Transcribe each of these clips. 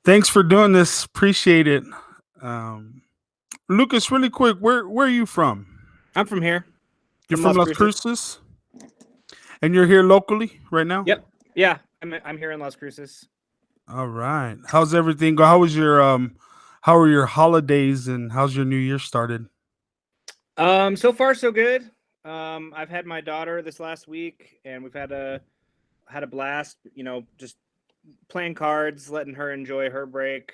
Thanks for doing this. Appreciate it. Um, Lucas, really quick, where are you from? I'm from here, You're from from Las Las Cruces. Cruces, and you're here locally right now. Yep. Yeah, I'm here in Las Cruces. All right. How's everything go? How are your holidays and how's your new year started? So far so good. I've had my daughter this last week, and we've had a blast. Just playing cards, letting her enjoy her break.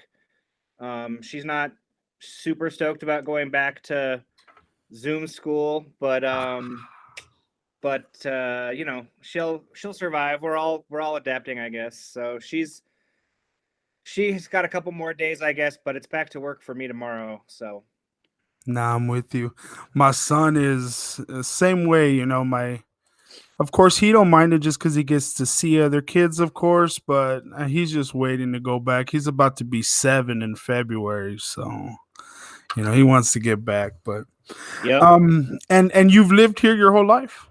She's not super stoked about going back to Zoom school, but she'll survive. We're all adapting, I guess. So she's got a couple more days, I guess, but it's back to work for me tomorrow. So Nah, I'm with you. My son is same way. My of course he don't mind it just because he gets to see other kids, of course, but he's just waiting to go back. He's about to be 7 in February, so he wants to get back. But yep. and you've lived here your whole life?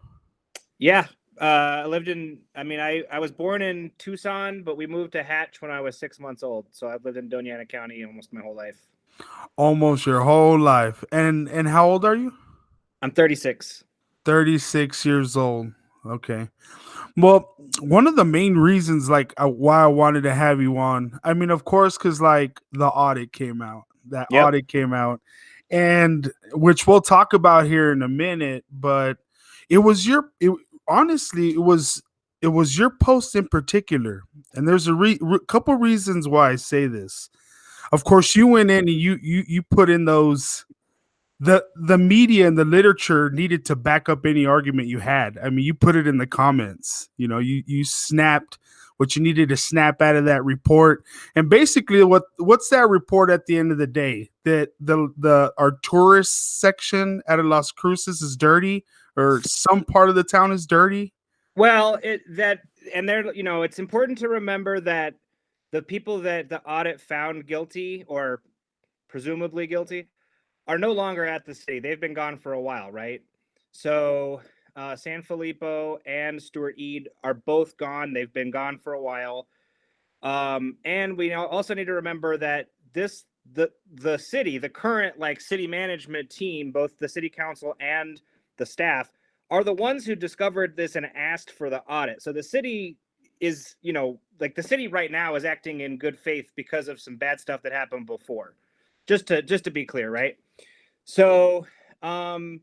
Yeah. I lived in, I mean, I was born in Tucson, but we moved to Hatch when I was 6 months old. So I've lived in Doña Ana County almost my whole life. Almost your whole life. And how old are you? I'm 36. 36 years old. Okay. Well, one of the main reasons like why I wanted to have you on, I mean, of course, because like the audit came out. That Yep. audit came out, and which we'll talk about here in a minute. But it was honestly, it was your post in particular, and there's a couple reasons why I say this. Of course, you went in and you put in those the media and the literature needed to back up any argument you had. I mean, you put it in the comments. You snapped what you needed to snap out of that report. And basically what's that report at the end of the day? That the our tourist section out of Las Cruces is dirty, or some part of the town is dirty. Well, it's important to remember that the people that the audit found guilty or presumably guilty are no longer at the city. They've been gone for a while, right? So San Filippo and Stuart Eade are both gone. They've been gone for a while. And we also need to remember that the city, the current like city management team, both the city council and the staff, are the ones who discovered this and asked for the audit. So the city is, like the city right now is acting in good faith because of some bad stuff that happened before. Just to be clear, right? So, um,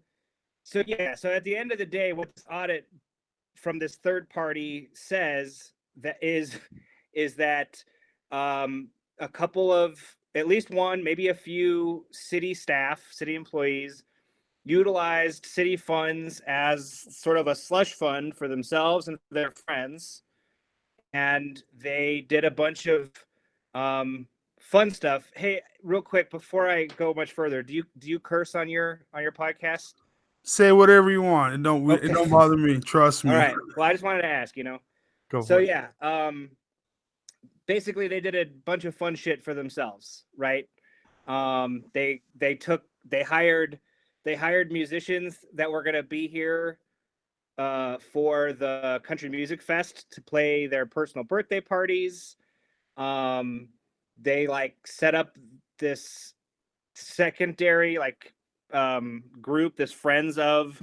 so yeah. So at the end of the day, what this audit from this third party says that is that a couple of at least one, maybe a few city staff, city employees utilized city funds as sort of a slush fund for themselves and for their friends, and they did a bunch of um, fun stuff. Hey, real quick before I go much further, do you curse on your podcast? Say whatever you want. It Okay. don't bother me. Trust All me. right. Well, I just wanted to ask. Go So for it. yeah, basically they did a bunch of fun shit for themselves, right? They hired musicians that were gonna be here for the Country Music Fest to play their personal birthday parties. Um, they like set up this secondary group, this Friends of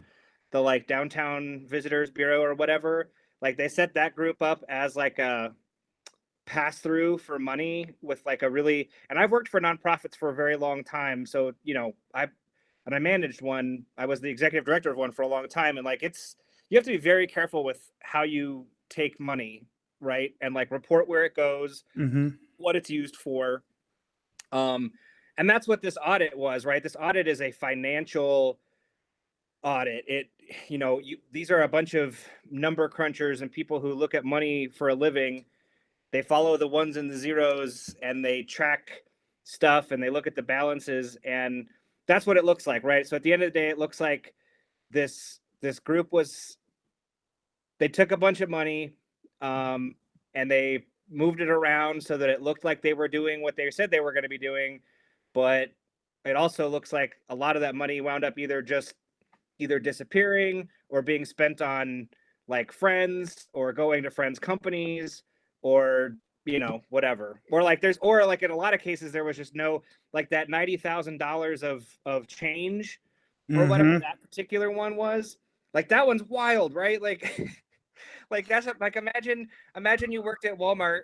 the like Downtown Visitors Bureau or whatever. Like they set that group up as like a pass through for money with like a really, and I've worked for nonprofits for a very long time. So, I managed one. I was the executive director of one for a long time. And like, you have to be very careful with how you take money, right? And like report where it goes, Mm-hmm. what it's used for. Um, and that's what this audit was, right? This audit is a financial audit. These are a bunch of number crunchers and people who look at money for a living. They follow the ones and the zeros and they track stuff and they look at the balances, and that's what it looks like, right? So at the end of the day, it looks like this group was, they took a bunch of money, um, and they moved it around so that it looked like they were doing what they said they were going to be doing, but it also looks like a lot of that money wound up either disappearing or being spent on like friends or going to friends' companies or whatever. Or like or like in a lot of cases there was just no, like that $90,000 of change or whatever Mm-hmm. that particular one was. Like that one's wild, right? Like like that's like imagine you worked at Walmart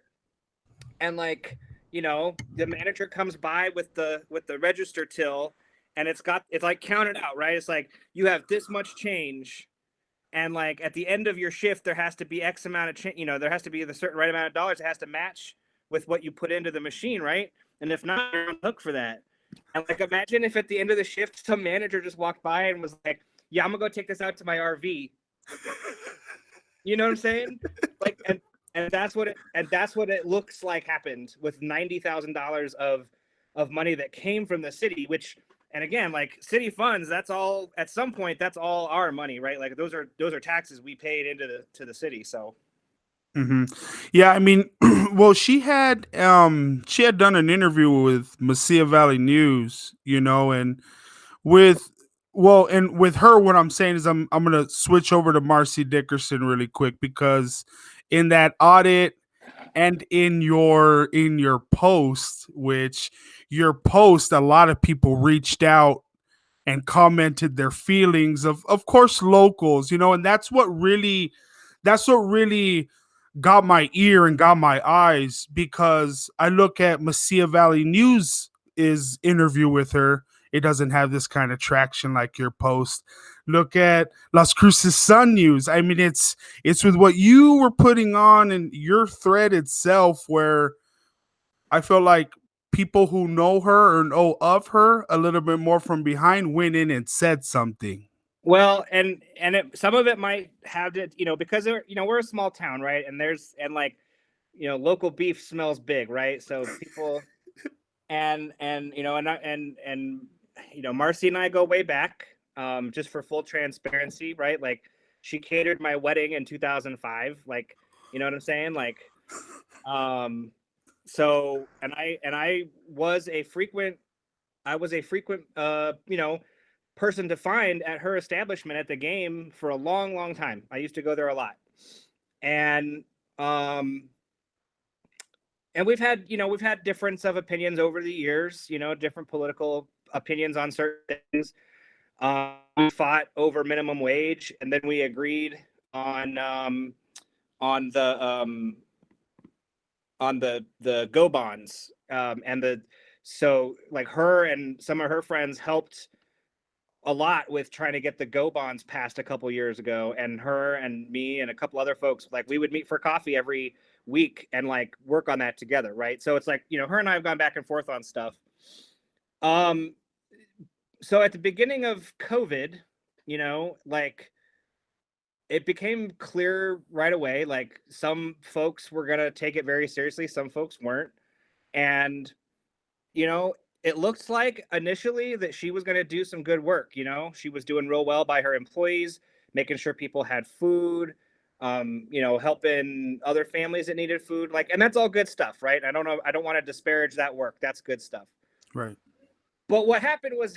and like, the manager comes by with the register till, and it's like counted out, right? It's like you have this much change, and like at the end of your shift there has to be X amount of change, there has to be the certain right amount of dollars. It has to match with what you put into the machine, right? And if not, you're on the hook for that. And like imagine if at the end of the shift some manager just walked by and was like, yeah, I'm gonna go take this out to my RV. You know what I'm saying? Like, and that's what it looks like happened with $90,000 of money that came from the city. Which, and again, like city funds, that's all, at some point that's all our money, right? Like those are taxes we paid into the city. So Mm-hmm. Yeah, I mean, well, she had done an interview with Mesilla Valley News, and with and with her, what I'm saying is I'm gonna switch over to Marcy Dickerson really quick, because in that audit and in your post, which your post, a lot of people reached out and commented their feelings, of course, locals, and that's what really got my ear and got my eyes, because I look at Mesilla Valley News is interview with her. It doesn't have this kind of traction like your post. Look at Las Cruces Sun News. I mean, it's with what you were putting on in your thread itself, where I feel like people who know her or know of her a little bit more from behind went in and said something. well, some of it might have to, because we're a small town, right? And like, local beef smells big, right? So people, and Marcy and I go way back. Just for full transparency, right? Like she catered my wedding in 2005. Like, you know what I'm saying? Like, um, so and I was a frequent person to find at her establishment at the game for a long, long time. I used to go there a lot, and um, we've had difference of opinions over the years. Different political opinions on certain things. We fought over minimum wage, and then we agreed on on the um, on the go bonds, and the so like her and some of her friends helped a lot with trying to get the go bonds passed a couple years ago, and her and me and a couple other folks, like we would meet for coffee every week and like work on that together, right? So it's like, her and I have gone back and forth on stuff. um so at the beginning of COVID, like it became clear right away, like some folks were going to take it very seriously, some folks weren't. And you know, it looked like initially that she was going to do some good work. She was doing real well by her employees, making sure people had food, helping other families that needed food. Like, and that's all good stuff, right? I don't know. I don't want to disparage that work. That's good stuff. Right. But what happened was,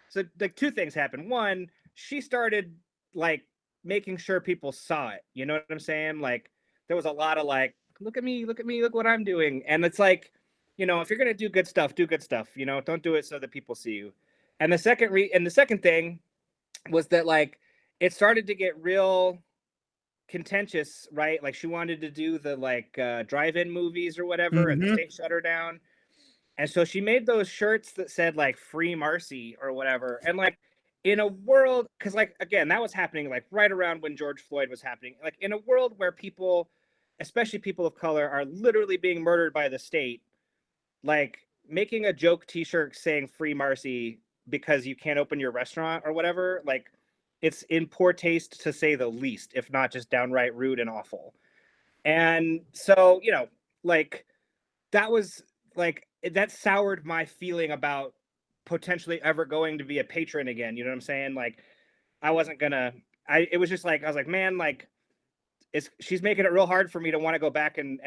so like two things happened. One, she started like making sure people saw it. You know what I'm saying? Like, there was a lot of like, look at me, look at me, look what I'm doing. And it's like, if you're gonna do good stuff, do good stuff. Don't do it so that people see you. And the second thing was that like it started to get real contentious, right? Like she wanted to do the like drive-in movies or whatever, and the Mm-hmm. state shut her down. And so she made those shirts that said like "Free Marcy" or whatever. And like in a world, because like again, that was happening like right around when George Floyd was happening. Like in a world where people, especially people of color, are literally being murdered by the state, like making a joke t-shirt saying "Free Marcy" because you can't open your restaurant or whatever, like it's in poor taste to say the least, if not just downright rude and awful. And so, like that was like that soured my feeling about potentially ever going to be a patron again. You know what I'm saying? Like I wasn't gonna. It was just like I was like, man, like she's making it real hard for me to want to go back and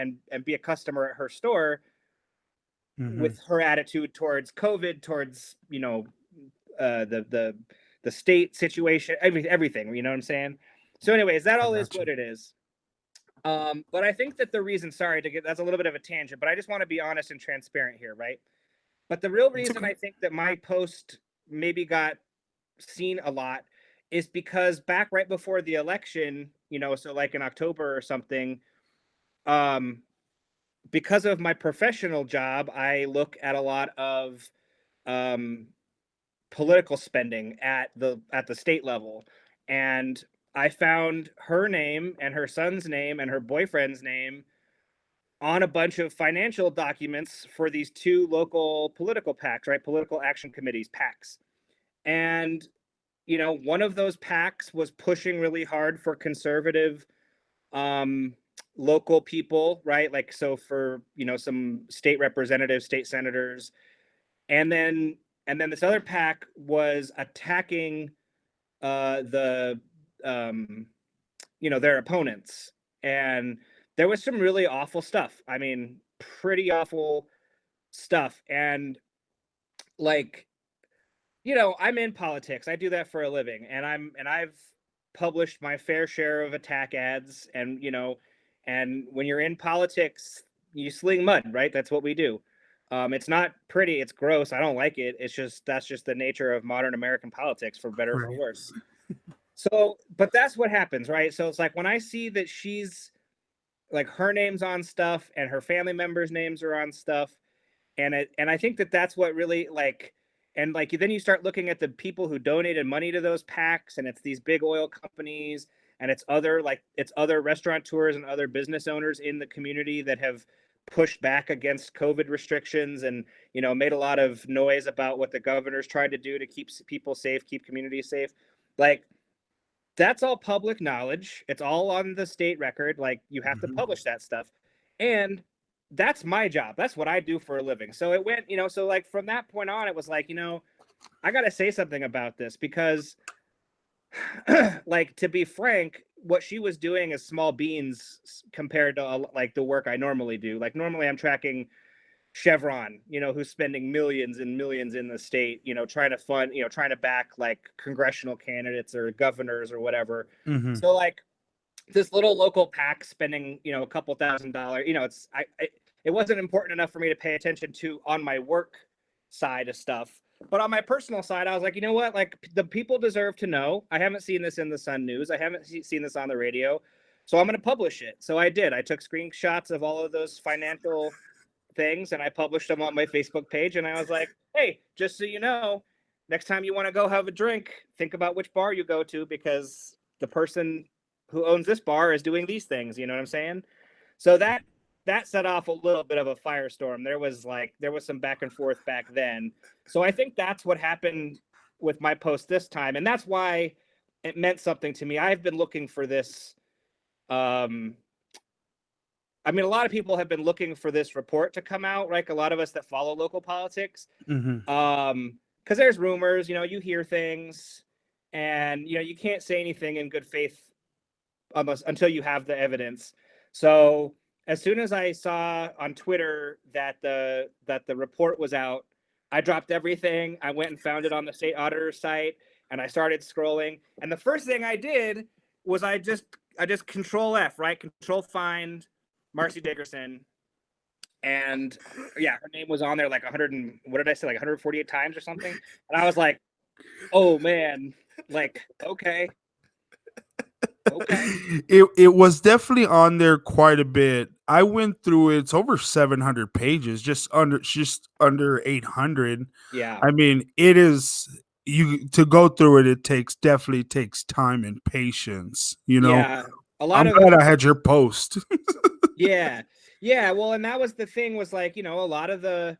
be a customer at her store Mm-hmm. with her attitude towards COVID, towards the state situation, everything. You know what I'm saying? So, anyways, that I all is got what you. it is. But I think that the reason, sorry to get, that's a little bit of a tangent, but I just want to be honest and transparent here, right? But the real It's reason okay. I think that my post maybe got seen a lot is because back right before the election, so like in October or something, um, because of my professional job, I look at a lot of um, political spending at the state level, and I found her name and her son's name and her boyfriend's name on a bunch of financial documents for these two local political PACs, right? Political action committees, PACs. And, one of those PACs was pushing really hard for conservative um, local people, right? Like, so for, some state representatives, state senators. And then this other PAC was attacking the, um, their opponents. And there was some really awful stuff. I mean, pretty awful stuff. And like, I'm in politics. I do that for a living, and I've published my fair share of attack ads, and when you're in politics, you sling mud, right? That's what we do. It's not pretty. It's gross. I don't like it. That's just the nature of modern American politics, for better or for Right. worse. So, but that's what happens, right? So it's like when I see that she's like her name's on stuff and her family members' names are on stuff, and I think that that's what really like, and like then you start looking at the people who donated money to those PACs, and it's these big oil companies, and it's other restaurateurs and other business owners in the community that have pushed back against COVID restrictions, and made a lot of noise about what the governor's tried to do to keep people safe, keep communities safe. Like, that's all public knowledge. It's all on the state record. Like, you have to Mhm. publish that stuff. And that's my job. That's what I do for a living. So it went, so like from that point on, it was like, I got to say something about this because, like, to be frank, what she was doing is small beans compared to like the work I normally do. Like, normally I'm tracking Chevron, who's spending millions and millions in the state, trying to fund, trying to back like congressional candidates or governors or whatever. Mhm. So like this little local PAC spending, a couple $1,000s, it wasn't important enough for me to pay attention to on my work side of stuff. But on my personal side, I was like, you know what? Like, the people deserve to know. I haven't seen this in the Sun News. I haven't seen this on the radio. So I'm going to publish it. So I did. I took screenshots of all of those financial things and I published them on my Facebook page. And I was like, hey, just so you know, next time you want to go have a drink, think about which bar you go to, because the person who owns this bar is doing these things. You know what I'm saying? So that set off a little bit of a firestorm. There was some back and forth back then. So I think that's what happened with my post this time, and that's why it meant something to me. I've been looking for this. I mean, a lot of people have been looking for this report to come out, right? A lot of us that follow local politics, Mhm. because there's rumors, you hear things, and you can't say anything in good faith until you have the evidence. So as soon as I saw on Twitter that the report was out, I dropped everything. I went and found it on the state auditor site, and I started scrolling. And the first thing I did was I just Control F, right? Control find Marcy Dickerson, and yeah, her name was on there like 100 and what did I say, like 148 times or something. And I was like, oh man, like okay, okay. It was definitely on there quite a bit. I went through it. It's over 700 pages, just under 800. Yeah. I mean, it is you to go through it. It definitely takes time and patience. Yeah, a lot I'm of glad I had your post. yeah, yeah. Well, and that was the thing, was like, a lot of the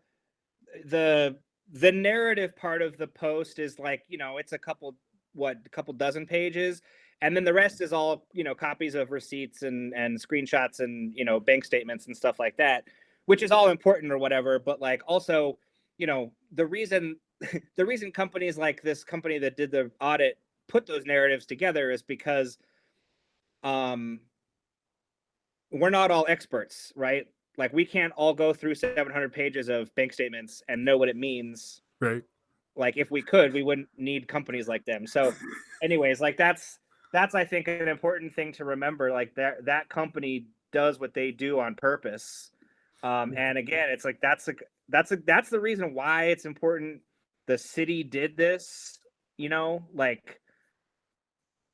the narrative part of the post is like, it's a couple dozen pages, and then the rest is all, copies of receipts and screenshots and bank statements and stuff like that, which is all important or whatever. But like also, the reason the reason companies like this company that did the audit put those narratives together is because um we're not all experts, right? Like, we can't all go through 700 pages of bank statements and know what it means. Right. Like, if we could, we wouldn't need companies like them. So anyways, like that's I think an important thing to remember. Like that company does what they do on purpose. And again, it's like that's the reason why it's important. The city did this, like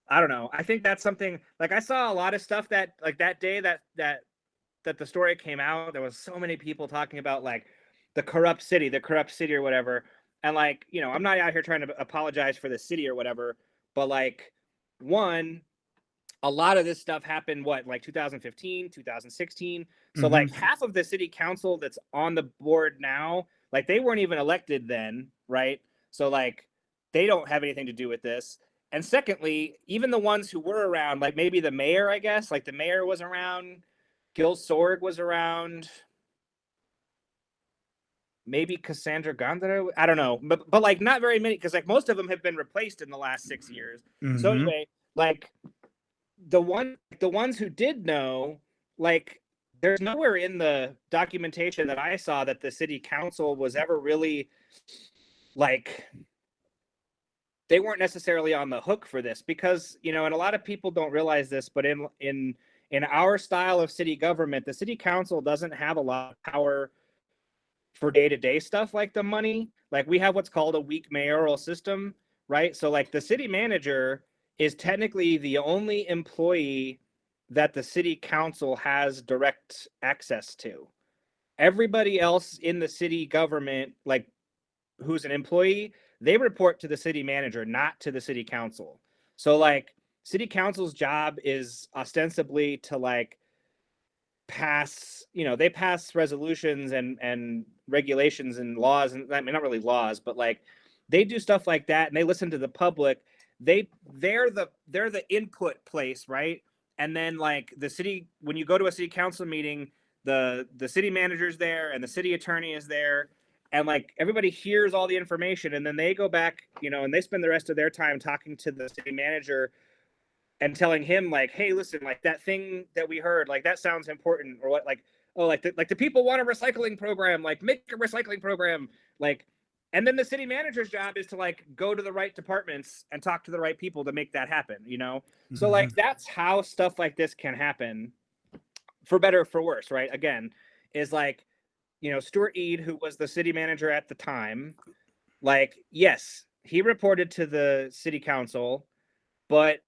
I don't know. I think that's something like I saw a lot of stuff that like that day that the story came out. There was so many people talking about like the corrupt city or whatever. And like, I'm not out here trying to apologize for the city or whatever, but like one, a lot of this stuff happened what like 2015 2016, so Mm-hmm. like half of the city council that's on the board now, like they weren't even elected then, right? So like they don't have anything to do with this. And secondly, even the ones who were around, like maybe the mayor, I guess, like the mayor was around, Gil Sorg was around, maybe Cassandra Gondara, I don't know, but like not very many, because like most of them have been replaced in the last 6 years. So Mm-hmm. anyway, like the ones who did know, like there's nowhere in the documentation that I saw that the city council was ever really like they weren't necessarily on the hook for this, because and a lot of people don't realize this, but in our style of city government, the city council doesn't have a lot of power for day-to-day stuff like the money. Like we have what's called a weak mayoral system, right? So like the city manager is technically the only employee that the city council has direct access to. Everybody else in the city government, like who's an employee, they report to the city manager, not to the city council. So like city council's job is ostensibly to like they pass resolutions and regulations and laws, and I mean not really laws, but like they do stuff like that, and they listen to the public. They're the input place, right? And then like the city, when you go to a city council meeting, the city manager's there and the city attorney is there, and like everybody hears all the information, and then they go back, and they spend the rest of their time talking to the city manager and telling him like, hey, listen, like that thing that we heard, like that sounds important, or what, like, oh, like the people want a recycling program, like make a recycling program, like. And then the city manager's job is to like go to the right departments and talk to the right people to make that happen. So Mm-hmm. like that's how stuff like this can happen, for better or for worse, right? Again, is like, Stuart Eade, who was the city manager at the time, like, yes, he reported to the city council, but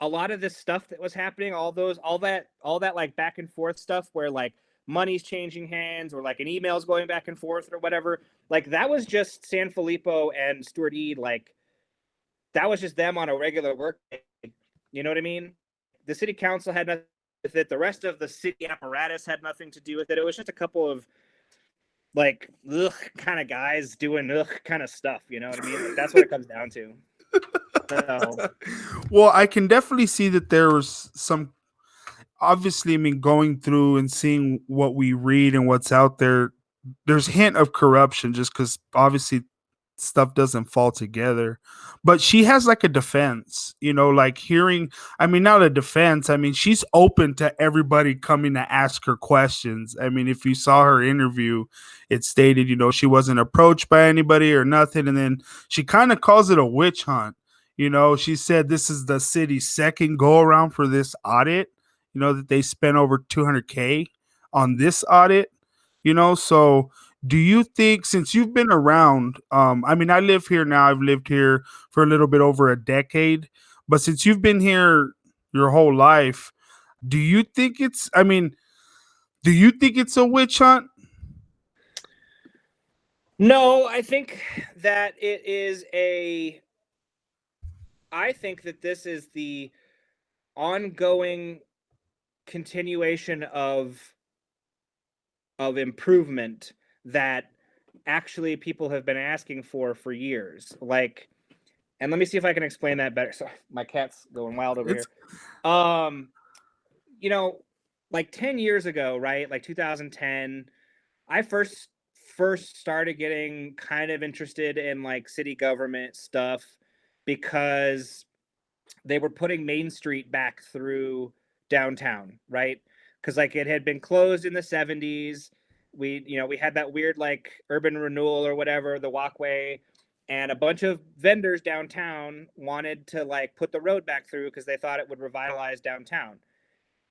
a lot of this stuff that was happening, all that like back and forth stuff where like money's changing hands, or like an email's going back and forth or whatever, like that was just Sanfilippo and Stuart Eade, like that was just them on a regular work day. You know what I mean? The city council had nothing with it. The rest of the city apparatus had nothing to do with it. It was just a couple of like ugh kind of guys doing ugh kind of stuff. You know what I mean? Like that's what it comes down to. So Well, I can definitely see that there was some. Obviously, I mean, going through and seeing what we read and what's out there, there's hint of corruption just because obviously stuff doesn't fall together. But she has like a defense, like hearing, I mean, not a defense. I mean, she's open to everybody coming to ask her questions. I mean, if you saw her interview, it stated, she wasn't approached by anybody or nothing. And then she kind of calls it a witch hunt. She said this is the city's second go around for this audit, that they spent over 200K on this audit, so do you think, since you've been around, I mean, I live here now, I've lived here for a little bit over a decade, but since you've been here your whole life, do you think it's, I mean, do you think it's a witch hunt? no, I think that this is the ongoing continuation of improvement that actually people have been asking for years. Like, and let me see if I can explain that better. So my cat's going wild over It's here. Um, you know, like 10 years ago, right? Like 2010, I first started getting kind of interested in like city government stuff because they were putting Main Street back through downtown, right? Because like it had been closed in the 70s. We had that weird like urban renewal or whatever, the walkway, and a bunch of vendors downtown wanted to like put the road back through because they thought it would revitalize downtown.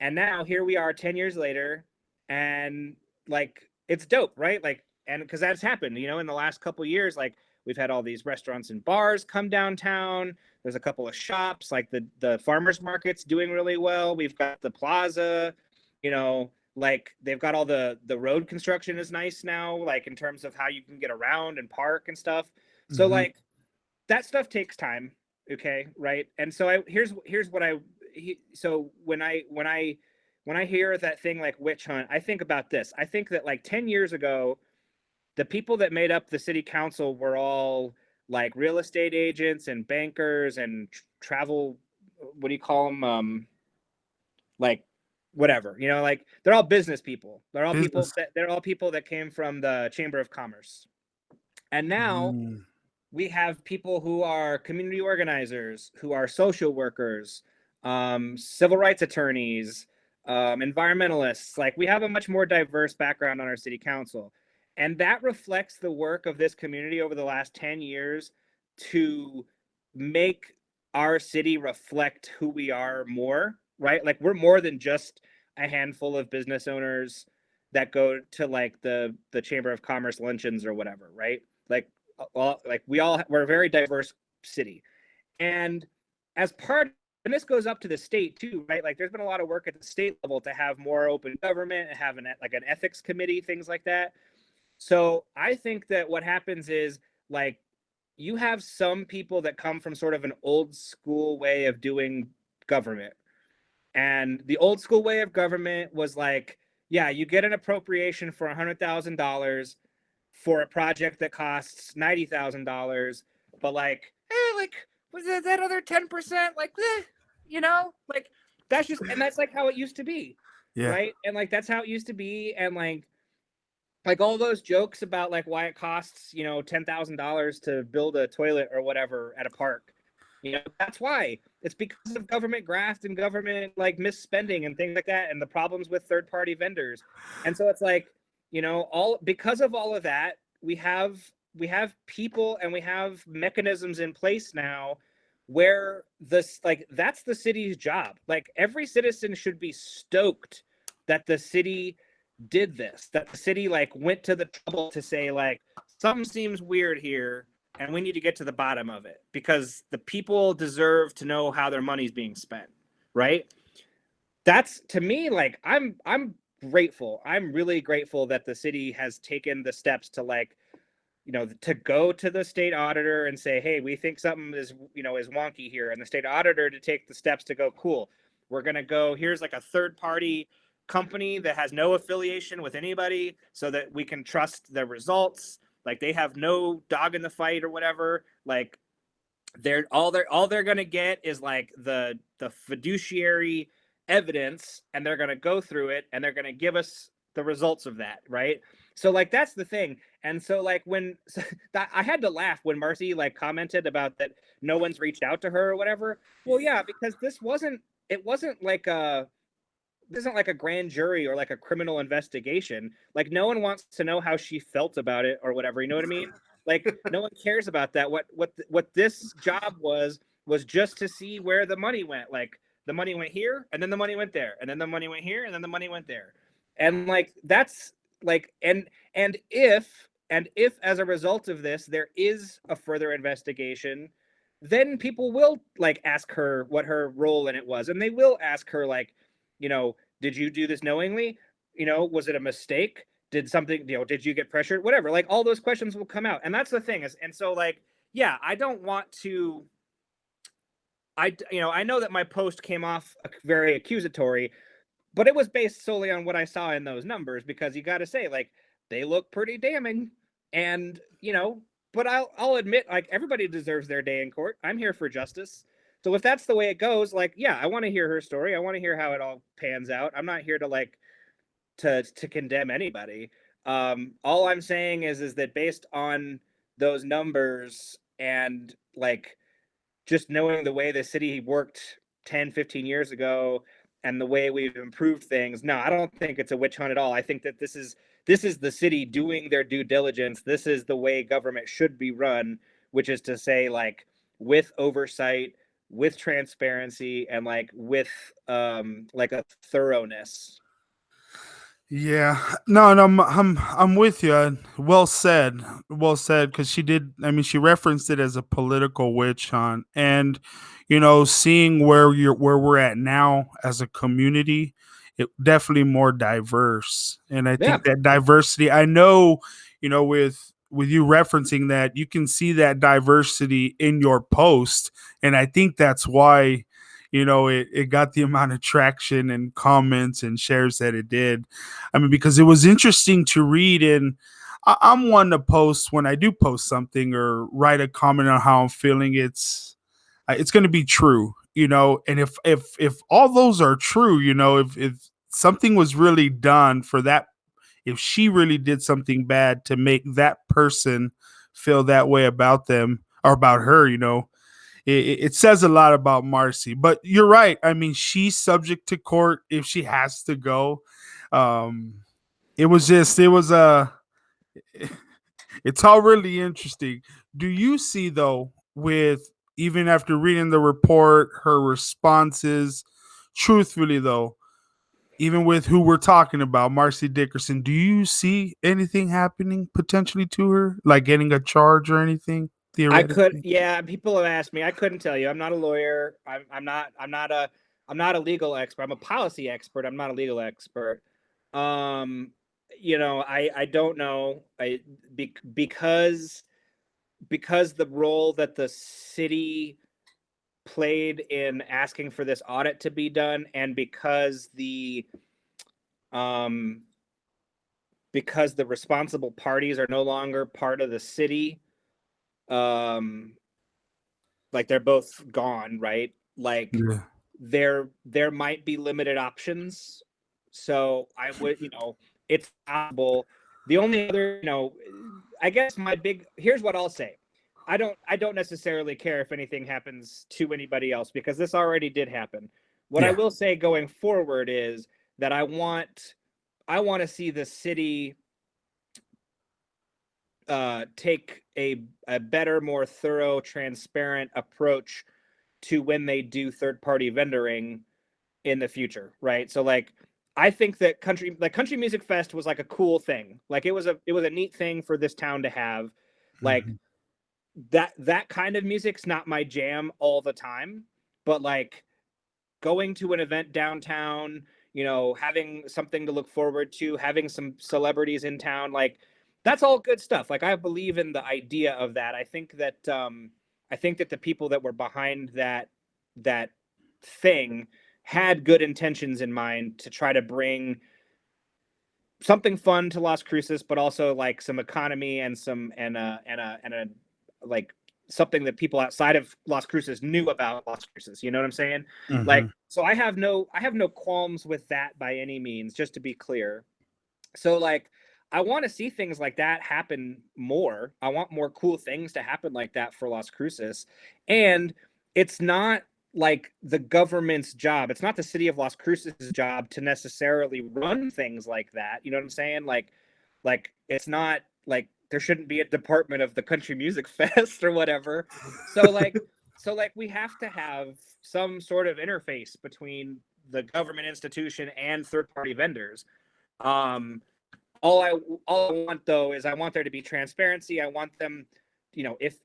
And now here we are 10 years later, and like it's dope, right? Like, and because that's happened, you know, in the last couple years, like we've had all these restaurants and bars come downtown. There's a couple of shops, like the farmers market's doing really well. We've got the plaza, you know, like they've got all the road construction is nice now, like in terms of how you can get around and park and stuff. So Mm-hmm. like that stuff takes time, okay, right? And so here's what so when I hear that thing like witch hunt, I think about this. I think that like 10 years ago, the people that made up the city council were all like real estate agents and bankers and travel, what do you call them, like whatever, you know, like they're all business people. Business. They're all people that came from the Chamber of Commerce. And now Mm. we have people who are community organizers, who are social workers, civil rights attorneys, environmentalists. Like we have a much more diverse background on our city council. And that reflects the work of this community over the last 10 years to make our city reflect who we are more, right? Like we're more than just a handful of business owners that go to like the Chamber of Commerce luncheons or whatever, right? Like we're a very diverse city, and as part, and this goes up to the state too, right? Like there's been a lot of work at the state level to have more open government and have like an ethics committee, things like that. So I think that what happens is like you have some people that come from sort of an old school way of doing government, and the old school way of government was like, yeah, you get an appropriation for $100,000 for a project that costs $90,000, but like, like was that other 10%? Like, you know, like that's just, and that's like how it used to be, Yeah. right? And like that's how it used to be, and like all those jokes about like why it costs, you know, $10,000 to build a toilet or whatever at a park. You know, that's why. It's because of government graft and government like misspending and things like that, and the problems with third party vendors. And so it's like, you know, all because of all of that, we have people and we have mechanisms in place now where this like that's the city's job. Like every citizen should be stoked that the city did this, that the city like went to the trouble to say like something seems weird here and we need to get to the bottom of it because the people deserve to know how their money's being spent, right? That's to me like I'm grateful. I'm really grateful that the city has taken the steps to like, you know, to go to the state auditor and say, hey, we think something is, you know, is wonky here, and the state auditor to take the steps to go, cool, we're going to go, here's like a third party company that has no affiliation with anybody so that we can trust their results, like they have no dog in the fight or whatever, like they're going to get is like the fiduciary evidence, and they're going to go through it and they're going to give us the results of that, right? So like that's the thing. And so like when so that, I had to laugh when Marcy like commented about that no one's reached out to her or whatever. Well, yeah, because it wasn't like a this isn't like a grand jury or like a criminal investigation. Like no one wants to know how she felt about it or whatever. You know what I mean? Like no one cares about that. What this job was just to see where the money went. Like the money went here, and then the money went there, and then the money went here, and then the money went there. And like that's like and if as a result of this there is a further investigation, then people will like ask her what her role in it was, and they will ask her like, you know, did you do this knowingly? You know, was it a mistake? Did something, you know, did you get pressured? Whatever. Like all those questions will come out. And that's the thing is, and so like, yeah, I don't want to, you know, I know that my post came off very accusatory, but it was based solely on what I saw in those numbers because you got to say, like, they look pretty damning. And, you know, but I'll admit, like, everybody deserves their day in court. I'm here for justice. So if that's the way it goes, like, yeah, I want to hear her story. I want to hear how it all pans out. I'm not here to like to condemn anybody. All I'm saying is that based on those numbers and like just knowing the way the city worked 10, 15 years ago and the way we've improved things, no, I don't think it's a witch hunt at all. I think that this is the city doing their due diligence. This is the way government should be run, which is to say, like, with oversight, with transparency, and like with like a thoroughness. Yeah, no, no, I'm with you. Well said, well said. Because she did. I mean, she referenced it as a political witch hunt, and seeing where we're at now as a community, it definitely more diverse. And I Yeah, think that diversity. I know, with you referencing that, you can see that diversity in your post, and I think that's why. It got the amount of traction and comments and shares that it did. I mean, because it was interesting to read, and I'm one to post when I do post something or write a comment on how I'm feeling. It's going to be true, and if all those are true, if something was really done for that, if she really did something bad to make that person feel that way about them or about her, it says a lot about Marcy. But you're right. I mean, she's subject to court if she has to go. Um, it was it's all really interesting. Do you see though, with even after reading the report, her responses, truthfully though, even with who we're talking about, Marcy Dickerson, do you see anything happening potentially to her, like getting a charge or anything I could. theoretically? Yeah, people have asked me. I couldn't tell you. I'm not a lawyer. I'm not a legal expert. I'm a policy expert. I'm not a legal expert. Um, I don't know. Because the role that the city played in asking for this audit to be done, and um because the responsible parties are no longer part of the city, um like they're both gone, right? Like Yeah. there might be limited options. So I would, it's possible. The only other, I guess my big here's what I'll say. I don't necessarily care if anything happens to anybody else, because this already did happen. What I Yeah. will say going forward is that I want to see the city take a better, more thorough, transparent approach to when they do third party vendoring in the future, right? So like I think that country music fest was like a cool thing. Like it was a neat thing for this town to have. Like Mhm. that kind of music's not my jam all the time, but like going to an event downtown, having something to look forward to, having some celebrities in town, like that's all good stuff. Like I believe in the idea of that. I think that the people that were behind that thing had good intentions in mind to try to bring something fun to Las Cruces, but also like some economy and some and a like something that people outside of Las Cruces knew about Las Cruces. You know what I'm saying? Like, Mhm. so I have no qualms with that by any means. Just to be clear, so like I want to see things like that happen more. I want more cool things to happen like that for Las Cruces. And it's not like the government's job. It's not the city of Las Cruces' job to necessarily run things like that. You know what I'm saying? Like it's not like there shouldn't be a department of the country music fest or whatever. So like we have to have some sort of interface between the government institution and third party vendors. um all I all I want though is I want there to be transparency. I want them, if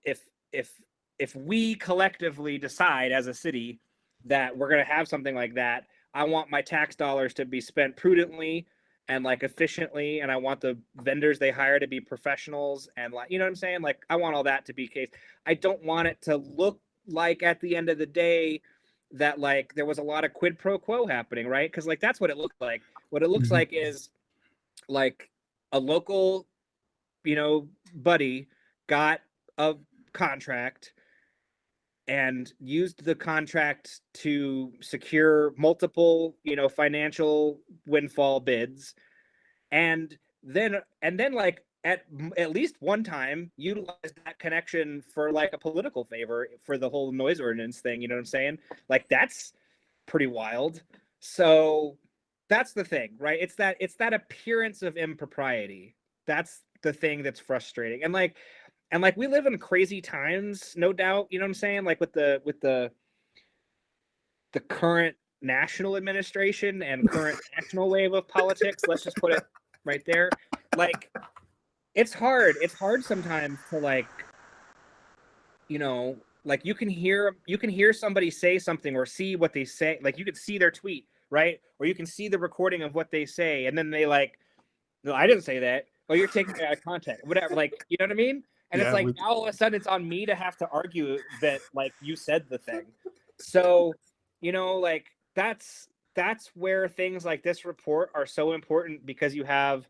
if we collectively decide as a city that we're going to have something like that, I want my tax dollars to be spent prudently and like efficiently, and I want the vendors they hire to be professionals, and like, you know what I'm saying? Like I want all that to be case. I don't want it to look like at the end of the day that like there was a lot of quid pro quo happening, right? Cuz like that's what it looks like. What it looks Mhm. like is like a local, buddy got a contract and used the contract to secure multiple, financial windfall bids, and then like at least one time utilized that connection for like a political favor for the whole noise ordinance thing. You know what I'm saying? Like that's pretty wild. So that's the thing, right? It's that appearance of impropriety. That's the thing that's frustrating. And like And like we live in crazy times, no doubt, you know what I'm saying? Like with the current national administration and current national wave of politics, let's just put it right there. Like it's hard. It's hard sometimes to like, like you can hear somebody say something or see what they say. Like you could see their tweet, right? Or you can see the recording of what they say, and then they like, no, I didn't say that. Oh, you're taking it out of context. Whatever. Like, you know what I mean? And it's Yeah, like now all of a sudden it's on me to have to argue that like you said the thing. So, like that's where things like this report are so important because you have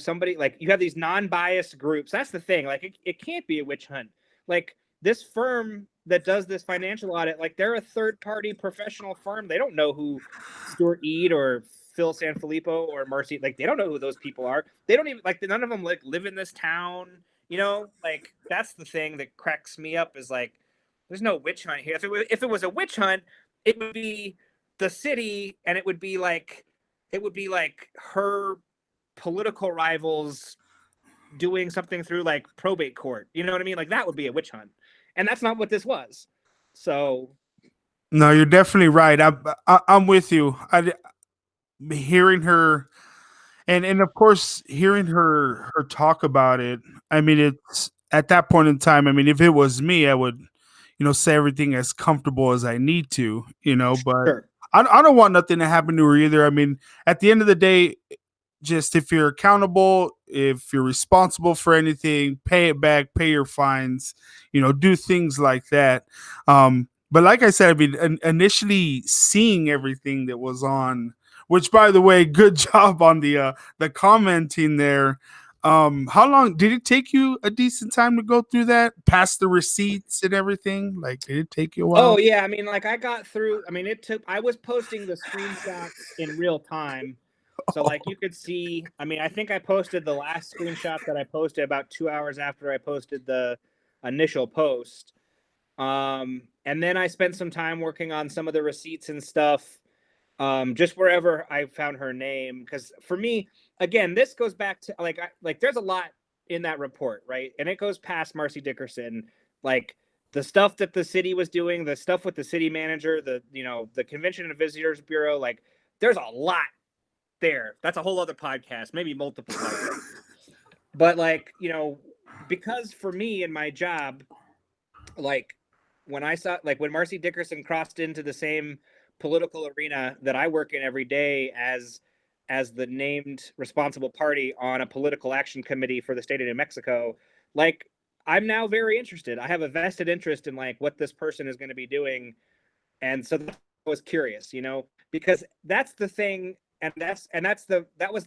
somebody like you have these non-biased groups. That's the thing. Like it can't be a witch hunt. Like this firm that does this financial audit, like they're a third party professional firm. They don't know who Stuart Eade or Phil Sanfilippo or Marcy, like they don't know who those people are. They don't even like none of them like live in this town. Like that's the thing that cracks me up is like there's no witch hunt here. If it was a witch hunt, it would be the city and it would be like her political rivals doing something through like probate court. You know what I mean? Like that would be a witch hunt, and that's not what this was. So no, you're definitely right. I'm with you. Hearing her and of course hearing her talk about it. I mean, it's at that point in time. I mean, if it was me, I would say everything as comfortable as I need to. But sure, I don't want nothing to happen to her either. I mean, at the end of the day, just if you're accountable, if you're responsible for anything, pay it back, pay your fines, do things like that. But like I said, I mean, initially seeing everything that was on, which by the way, good job on the commenting there. How long did it take you? A decent time to go through that, past the receipts and everything? Like, did it take you a oh while? yeah, I mean, like I got through. I mean, I was posting the screenshots in real time, so like you could see. I mean, I think I posted the last screenshot that I posted about 2 hours after I posted the initial post. And then I spent some time working on some of the receipts and stuff, just wherever I found her name. Because for me, again, this goes back to like there's a lot in that report, right? And it goes past Marcy Dickerson, like the stuff that the city was doing, the stuff with the city manager, the Convention and Visitors Bureau. Like, there's a lot there. That's a whole other podcast, maybe multiple podcasts. But like, because for me in my job, like when I saw like when Marcy Dickerson crossed into the same political arena that I work in every day as the named responsible party on a political action committee for the state of New Mexico, like I'm now very interested. I have a vested interest in like what this person is going to be doing, and so I was curious, because that's the thing, and that was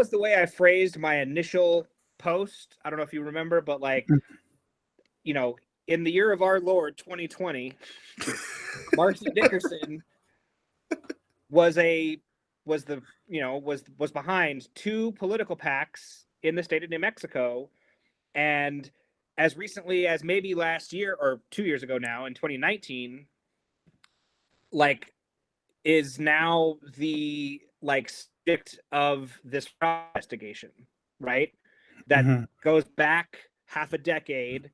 the way I phrased my initial post. I don't know if you remember, but like you know, in the year of our Lord 2020, Marcy Dickerson was a was the was behind two political PACs in the state of New Mexico, and as recently as maybe last year or 2 years ago now in 2019, like is now the like subject of this investigation, right? That Mhm. goes back half a decade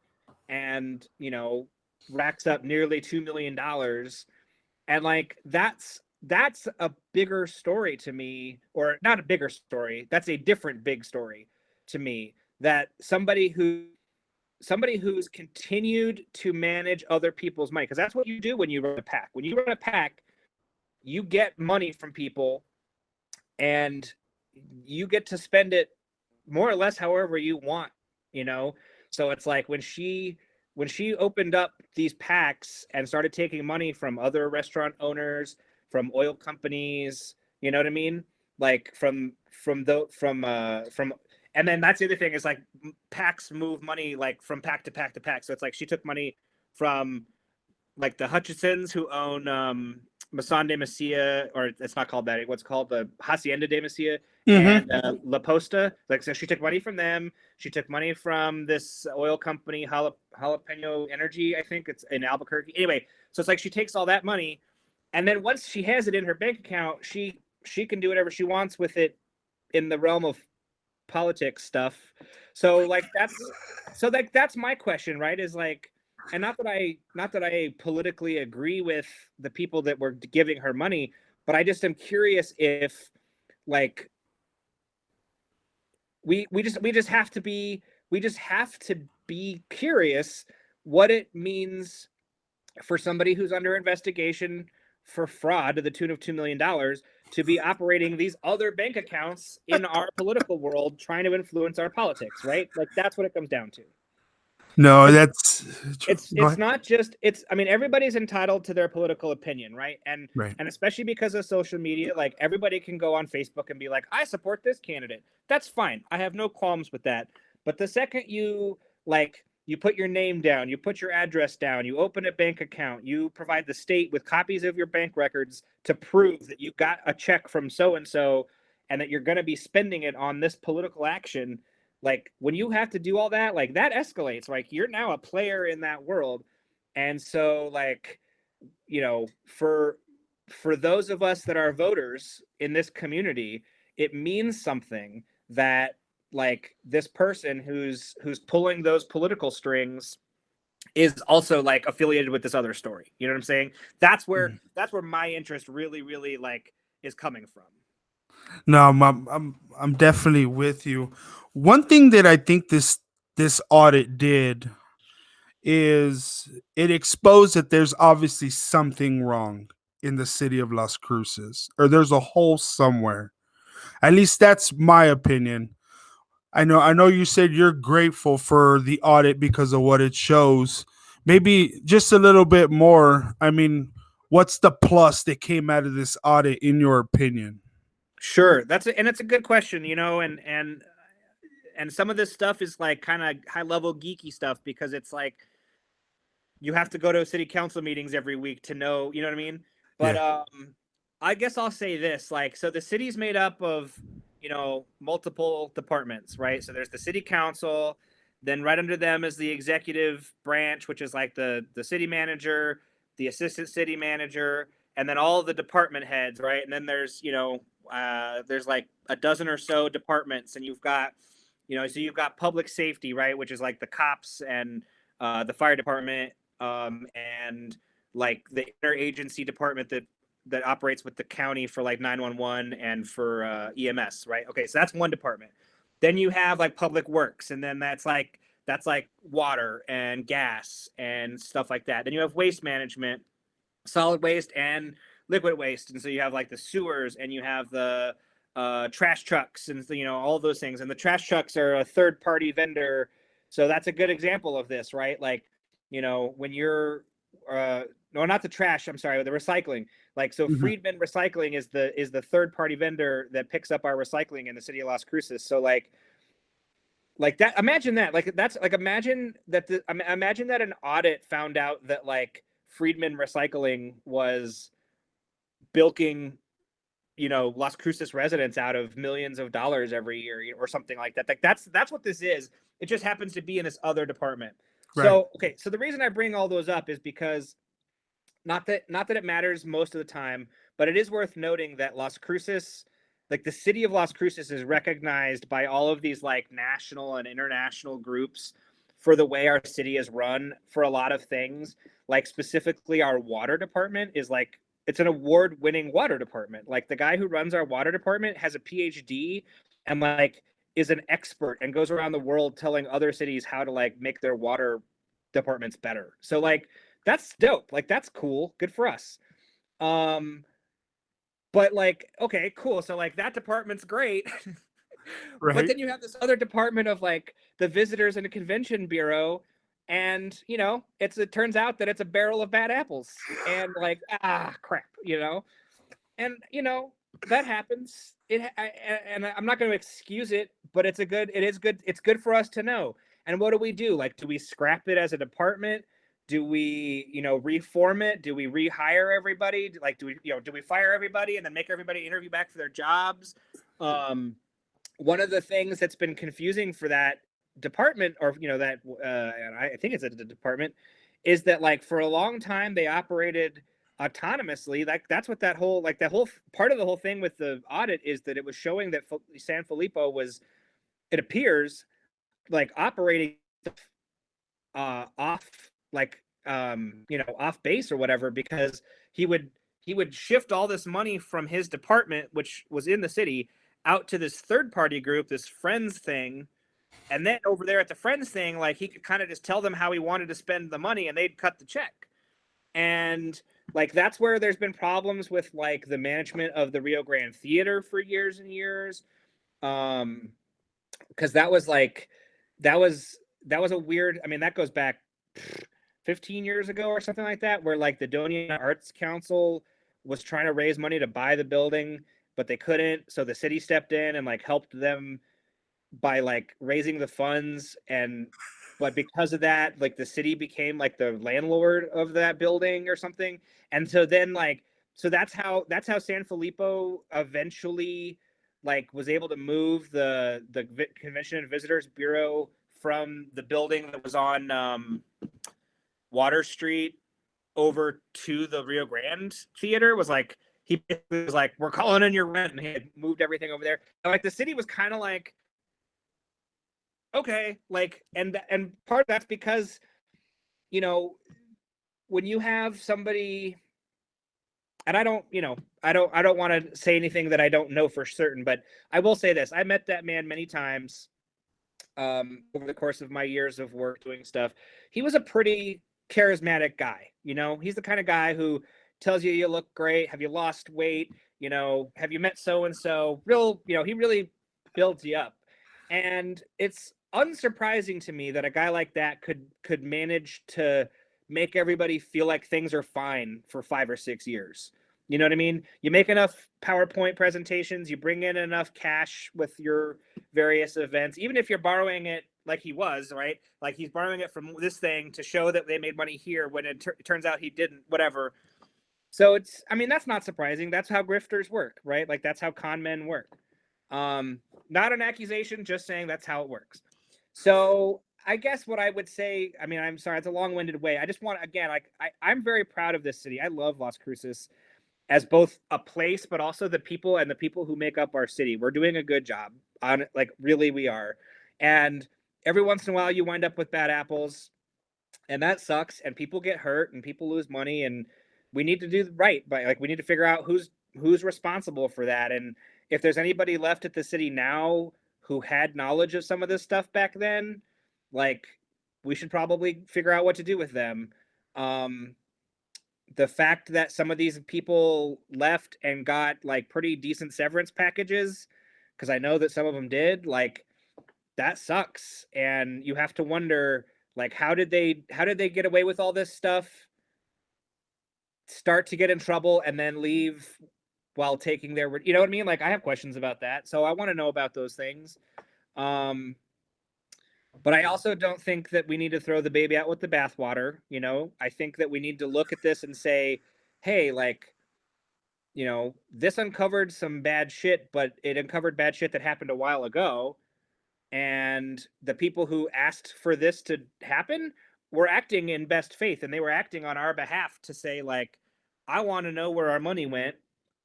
and racks up nearly $2 million. And like that's a bigger story to me, or not a bigger story, that's a different big story to me, that somebody who's continued to manage other people's money, because that's what you do when you run a pack. When you run a pack, you get money from people and you get to spend it more or less however you want, you know? So it's like when she opened up these packs and started taking money from other restaurant owners, from oil companies, you know what I mean? Like from and then that's the other thing is like packs move money like from pack to pack to pack. So it's like she took money from like the Hutchinsons who own Mason de Masia, or it's not called that. What's called the Hacienda de Masia and Mhm. La Posta. Like, so she took money from them. She took money from this oil company, Jalapeno Energy, I think it's in Albuquerque. Anyway, so it's like she takes all that money, and then once she has it in her bank account, she can do whatever she wants with it in the realm of politics stuff. So like that's my question, right? Is like, and not that I politically agree with the people that were giving her money, but I just am curious if like we just have to be curious what it means for somebody who's under investigation for fraud to the tune of $2 million to be operating these other bank accounts in our political world, trying to influence our politics, right? Like that's what it comes down to. No, It's that's go it's ahead. not just it's I mean everybody's entitled to their political opinion, right? Right. And especially because of social media, like everybody can go on Facebook and be like, I support this candidate. That's fine. I have no qualms with that. But the second you like you put your name down, you put your address down, you open a bank account, you provide the state with copies of your bank records to prove that you got a check from so and that you're going to be spending it on this political action, like when you have to do all that, like that escalates. Like you're now a player in that world. And so like, you know, for those of us that are voters in this community, it means something that like this person who's pulling those political strings is also like affiliated with this other story. You know what I'm saying? That's where my interest really like is coming from. No, I'm definitely with you. One thing that I think this audit did is it exposed that there's obviously something wrong in the city of Las Cruces, or there's a hole somewhere. At least that's my opinion. I know you said you're grateful for the audit because of what it shows. Maybe just a little bit more. I mean, what's the plus that came out of this audit in your opinion? Sure. And it's a good question, you know, and some of this stuff is like kind of high level geeky stuff because it's like you have to go to city council meetings every week to know, you know what I mean? But Yeah. I guess I'll say this, like so the city's made up of, you know, multiple departments, right? So there's the city council, then right under them is the executive branch, which is like the city manager, the assistant city manager, and then all the department heads, right? And then there's, you know, there's like a dozen or so departments, and you've got, you know, so you've got public safety, right, which is like the cops and the fire department, and like the interagency department that operates with the county for like 911 and for EMS, right? Okay, so that's one department. Then you have like public works, and then that's like water and gas and stuff like that. Then you have waste management, solid waste and liquid waste, and so you have like the sewers, and you have the trash trucks, and you know all those things. And the trash trucks are a third party vendor, so that's a good example of this, right? Like, you know, when you're no, not the trash, I'm sorry, the recycling. Like, so Mhm. Friedman Recycling is the third party vendor that picks up our recycling in the city of Las Cruces. So like that, imagine that, like that's like imagine that an audit found out that like Friedman Recycling was bilking, you know, Las Cruces residents out of millions of dollars every year or something like that. Like that's what this is. It just happens to be in this other department. Right. So okay, so the reason I bring all those up is because not that it matters most of the time, but it is worth noting that Las Cruces, like the city of Las Cruces, is recognized by all of these like national and international groups for the way our city is run for a lot of things. Like specifically, our water department is like it's an award-winning water department. Like the guy who runs our water department has a PhD and like is an expert and goes around the world telling other cities how to like make their water departments better. So like that's dope. Like that's cool. Good for us. Um, but like, okay, cool. So like that department's great. But Right. then you have this other department of like the visitors and convention bureau, and you know, it turns out that it's a barrel of bad apples. And like, crap, you know. And you know, that happens. And I'm not going to excuse it, but it's good for us to know. And what do we do? Like, do we scrap it as a department? Do we, you know, reform it? Do we rehire everybody? Like, do we fire everybody and then make everybody interview back for their jobs? um One of the things that's been confusing for that department, or you know, that I think it's a department, is that like for a long time they operated autonomously. Like that's what that whole part of the whole thing with the audit is, that it was showing that San Filippo was it appears like operating off like off base or whatever, because he would he would shift all this money from his department, which was in the city, out to this third party group, this friends thing. And then over there at the friends thing, like he could kind of just tell them how he wanted to spend the money and they'd cut the check. And like that's where there's been problems with like the management of the Rio Grande Theater for years and years. Um because that was like that was that was a weird, I mean, that goes back 15 years ago or something like that, where like the Donia Arts Council was trying to raise money to buy the building, but they couldn't, so the city stepped in and like helped them by like raising the funds. And but because of that, like the city became like the landlord of that building or something. And so then like so that's how San Filippo eventually like was able to move the Convention and Visitors Bureau from the building that was on Water Street over to the Rio Grande Theater. Was like he was like, we're calling in your rent, and he had moved everything over there. And like the city was kind of like, okay, like, and part of that's because, you know, when you have somebody, and I don't want to say anything that I don't know for certain, but I will say this: I met that man many times over the course of my years of work doing stuff. He was a pretty charismatic guy. He's the kind of guy who tells you you look great. Have you lost weight? Have you met so and so? Real, he really builds you up. And it's unsurprising to me that a guy like that could manage to make everybody feel like things are fine for 5 or 6 years. You know what I mean? You make enough PowerPoint presentations, you bring in enough cash with your various events, even if you're borrowing it like he was, right? Like he's borrowing it from this thing to show that they made money here when it turns out he didn't, whatever. So I mean, that's not surprising. That's how grifters work, right? Like that's how con men work. Not an accusation, just saying that's how it works. So I guess what I would say, I mean, I'm sorry, it's a long-winded way. I just want, again, like I'm very proud of this city. I love Las Cruces as both a place, but also the people and the people who make up our city. We're doing a good job on it. Like really we are. And every once in a while you wind up with bad apples, and that sucks, and people get hurt and people lose money, and we need to do right by, like, we need to figure out who's responsible for that. And if there's anybody left at the city now who had knowledge of some of this stuff back then, like we should probably figure out what to do with them. um the fact that some of these people left and got like pretty decent severance packages, because I know that some of them did, like that sucks. And you have to wonder, like, how did they get away with all this stuff, start to get in trouble, and then leave while taking their, you know what I mean? Like I have questions about that, so I want to know about those things. um but I also don't think that we need to throw the baby out with the bathwater. I think that we need to look at this and say, hey, like, this uncovered some bad shit, but it uncovered bad shit that happened a while ago. And the people who asked for this to happen were acting in best faith, and they were acting on our behalf to say, like, I want to know where our money went,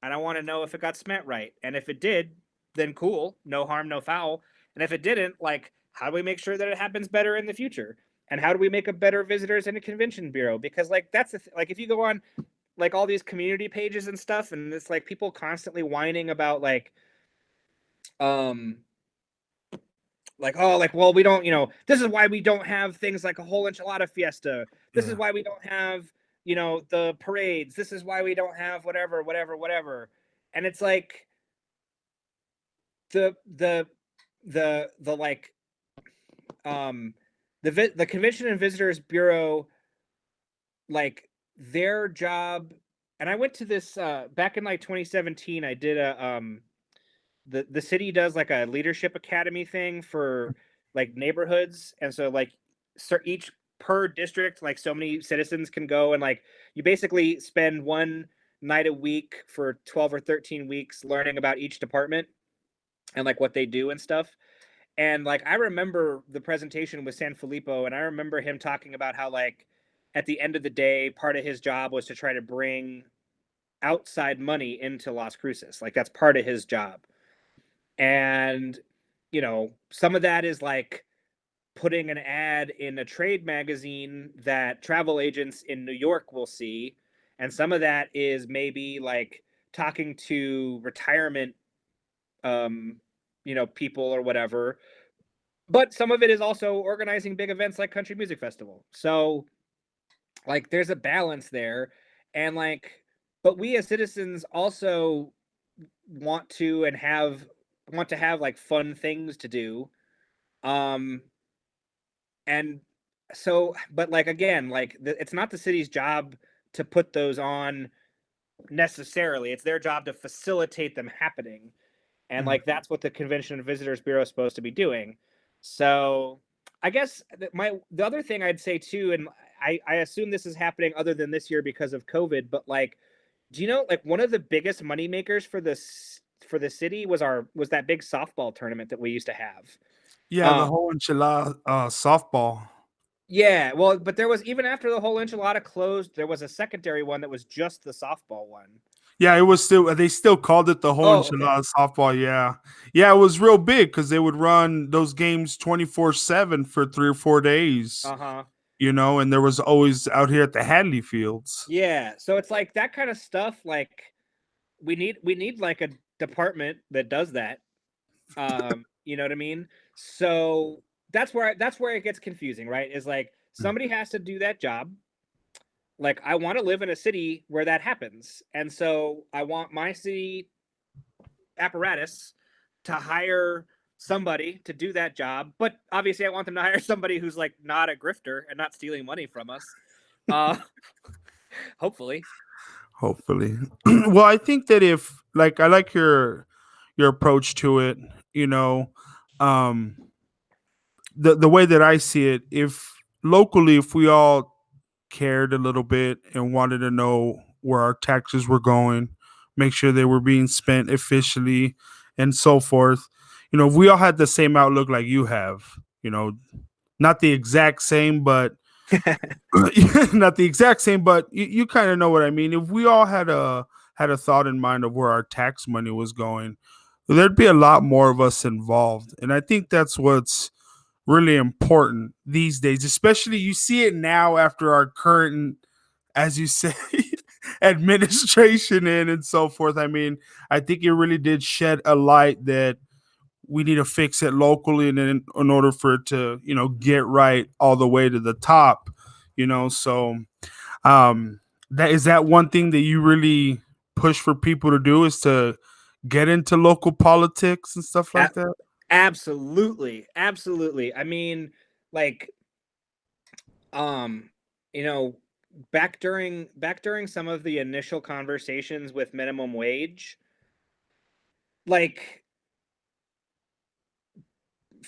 and I want to know if it got spent right. And if it did, then cool, no harm, no foul. And if it didn't, like, how do we make sure that it happens better in the future? And how do we make a better visitors and a convention bureau? Because like that's like if you go on like all these community pages and stuff, and it's like people constantly whining about um like, oh, like, well, we don't, this is why we don't have things like a whole enchilada fiesta. This is Yeah. why we don't have, the parades. This is why we don't have whatever, whatever, whatever. And it's like the the the like the Convention and Visitors Bureau, like their job. And I went to this back in like 2017. I did the city does like a leadership academy thing for like neighborhoods. And so like each per district, like so many citizens can go, and like you basically spend one night a week for 12 or 13 weeks learning about each department and like what they do and stuff. And like I remember the presentation with San Filippo, and I remember him talking about how like at the end of the day part of his job was to try to bring outside money into Las Cruces. Like that's part of his job. And some of that is like putting an ad in a trade magazine that travel agents in New York will see, and some of that is maybe like talking to retirement um people or whatever, but some of it is also organizing big events like country music festival. So like there's a balance there, and like but we as citizens also want to and have want to have like fun things to do. um and so but like again, like it's not the city's job to put those on necessarily. It's their job to facilitate them happening, and Mhm. like that's what the Convention and Visitors Bureau is supposed to be doing. So I guess the other thing I'd say too, and I assume this is happening other than this year because of COVID, but like, do you know, like one of the biggest money makers for the city was that big softball tournament that we used to have. Yeah, the um whole enchilada, softball. yeah, well, but there was, even after the whole enchilada closed, there was a secondary one that was just the softball one. Yeah, it was still they still called it the whole Oh, okay. enchilada softball, yeah. Yeah, it was real big because they would run those games 24/7 for 3 or 4 days, Uh-huh. and there was always out here at the Hadley Fields. Yeah, so it's like that kind of stuff. Like we need like a department that does that. You know what I mean? So that's where it gets confusing, right? Is like somebody has to do that job. Like I want to live in a city where that happens, and so I want my city apparatus to hire somebody to do that job. But obviously, I want them to hire somebody who's like not a grifter and not stealing money from us. Uh, hopefully. Hopefully. Well, I think that if like I like your approach to it, you know, um the way that I see it, if locally if we all cared a little bit and wanted to know where our taxes were going, make sure they were being spent efficiently and so forth. If we all had the same outlook like you have, not the exact same, but not the exact same, but you kind of know what I mean. If we all had a thought in mind of where our tax money was going, there'd be a lot more of us involved. And I think that's what's really important these days, especially you see it now after our current, as you say, administration in and so forth. I mean, I think it really did shed a light that we need to fix it locally and then in order for it to, get right all the way to the top, so um that one thing that you really push for people to do is to get into local politics and stuff A- like that. Absolutely, absolutely. I mean, like, um, you know, back during some of the initial conversations with minimum wage, like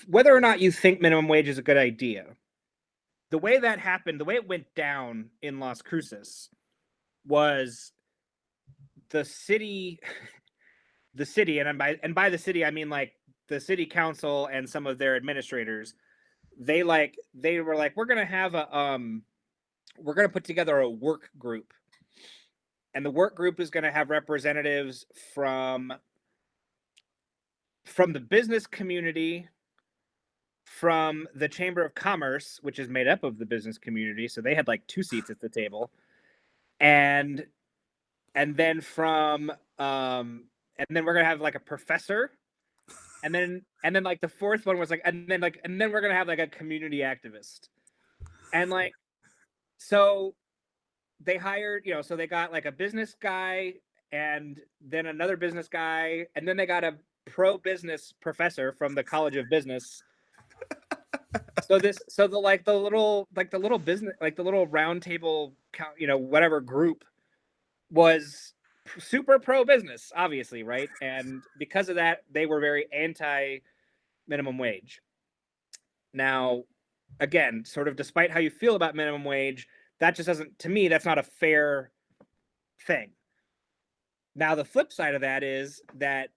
whether or not you think minimum wage is a good idea, the way that happened, the way it went down in Las Cruces was the city, the city, and by the city I mean like the city council and some of their administrators. They were like, we're gonna put together a work group, and the work group is gonna have representatives from the business community, from the Chamber of Commerce, which is made up of the business community, so they had like two seats at the table, and and then from and then we're gonna have like a professor, and then like the fourth one was like, and then we're gonna have like a community activist, and like so they hired, so they got like a business guy and then another business guy, and then they got a pro business professor from the College of Business. So the little business, like the little round table, whatever group was super pro business, obviously, right? And because of that, they were very anti minimum wage. Now, again, sort of despite how you feel about minimum wage, that just doesn't, to me, that's not a fair thing. Now, the flip side of that is that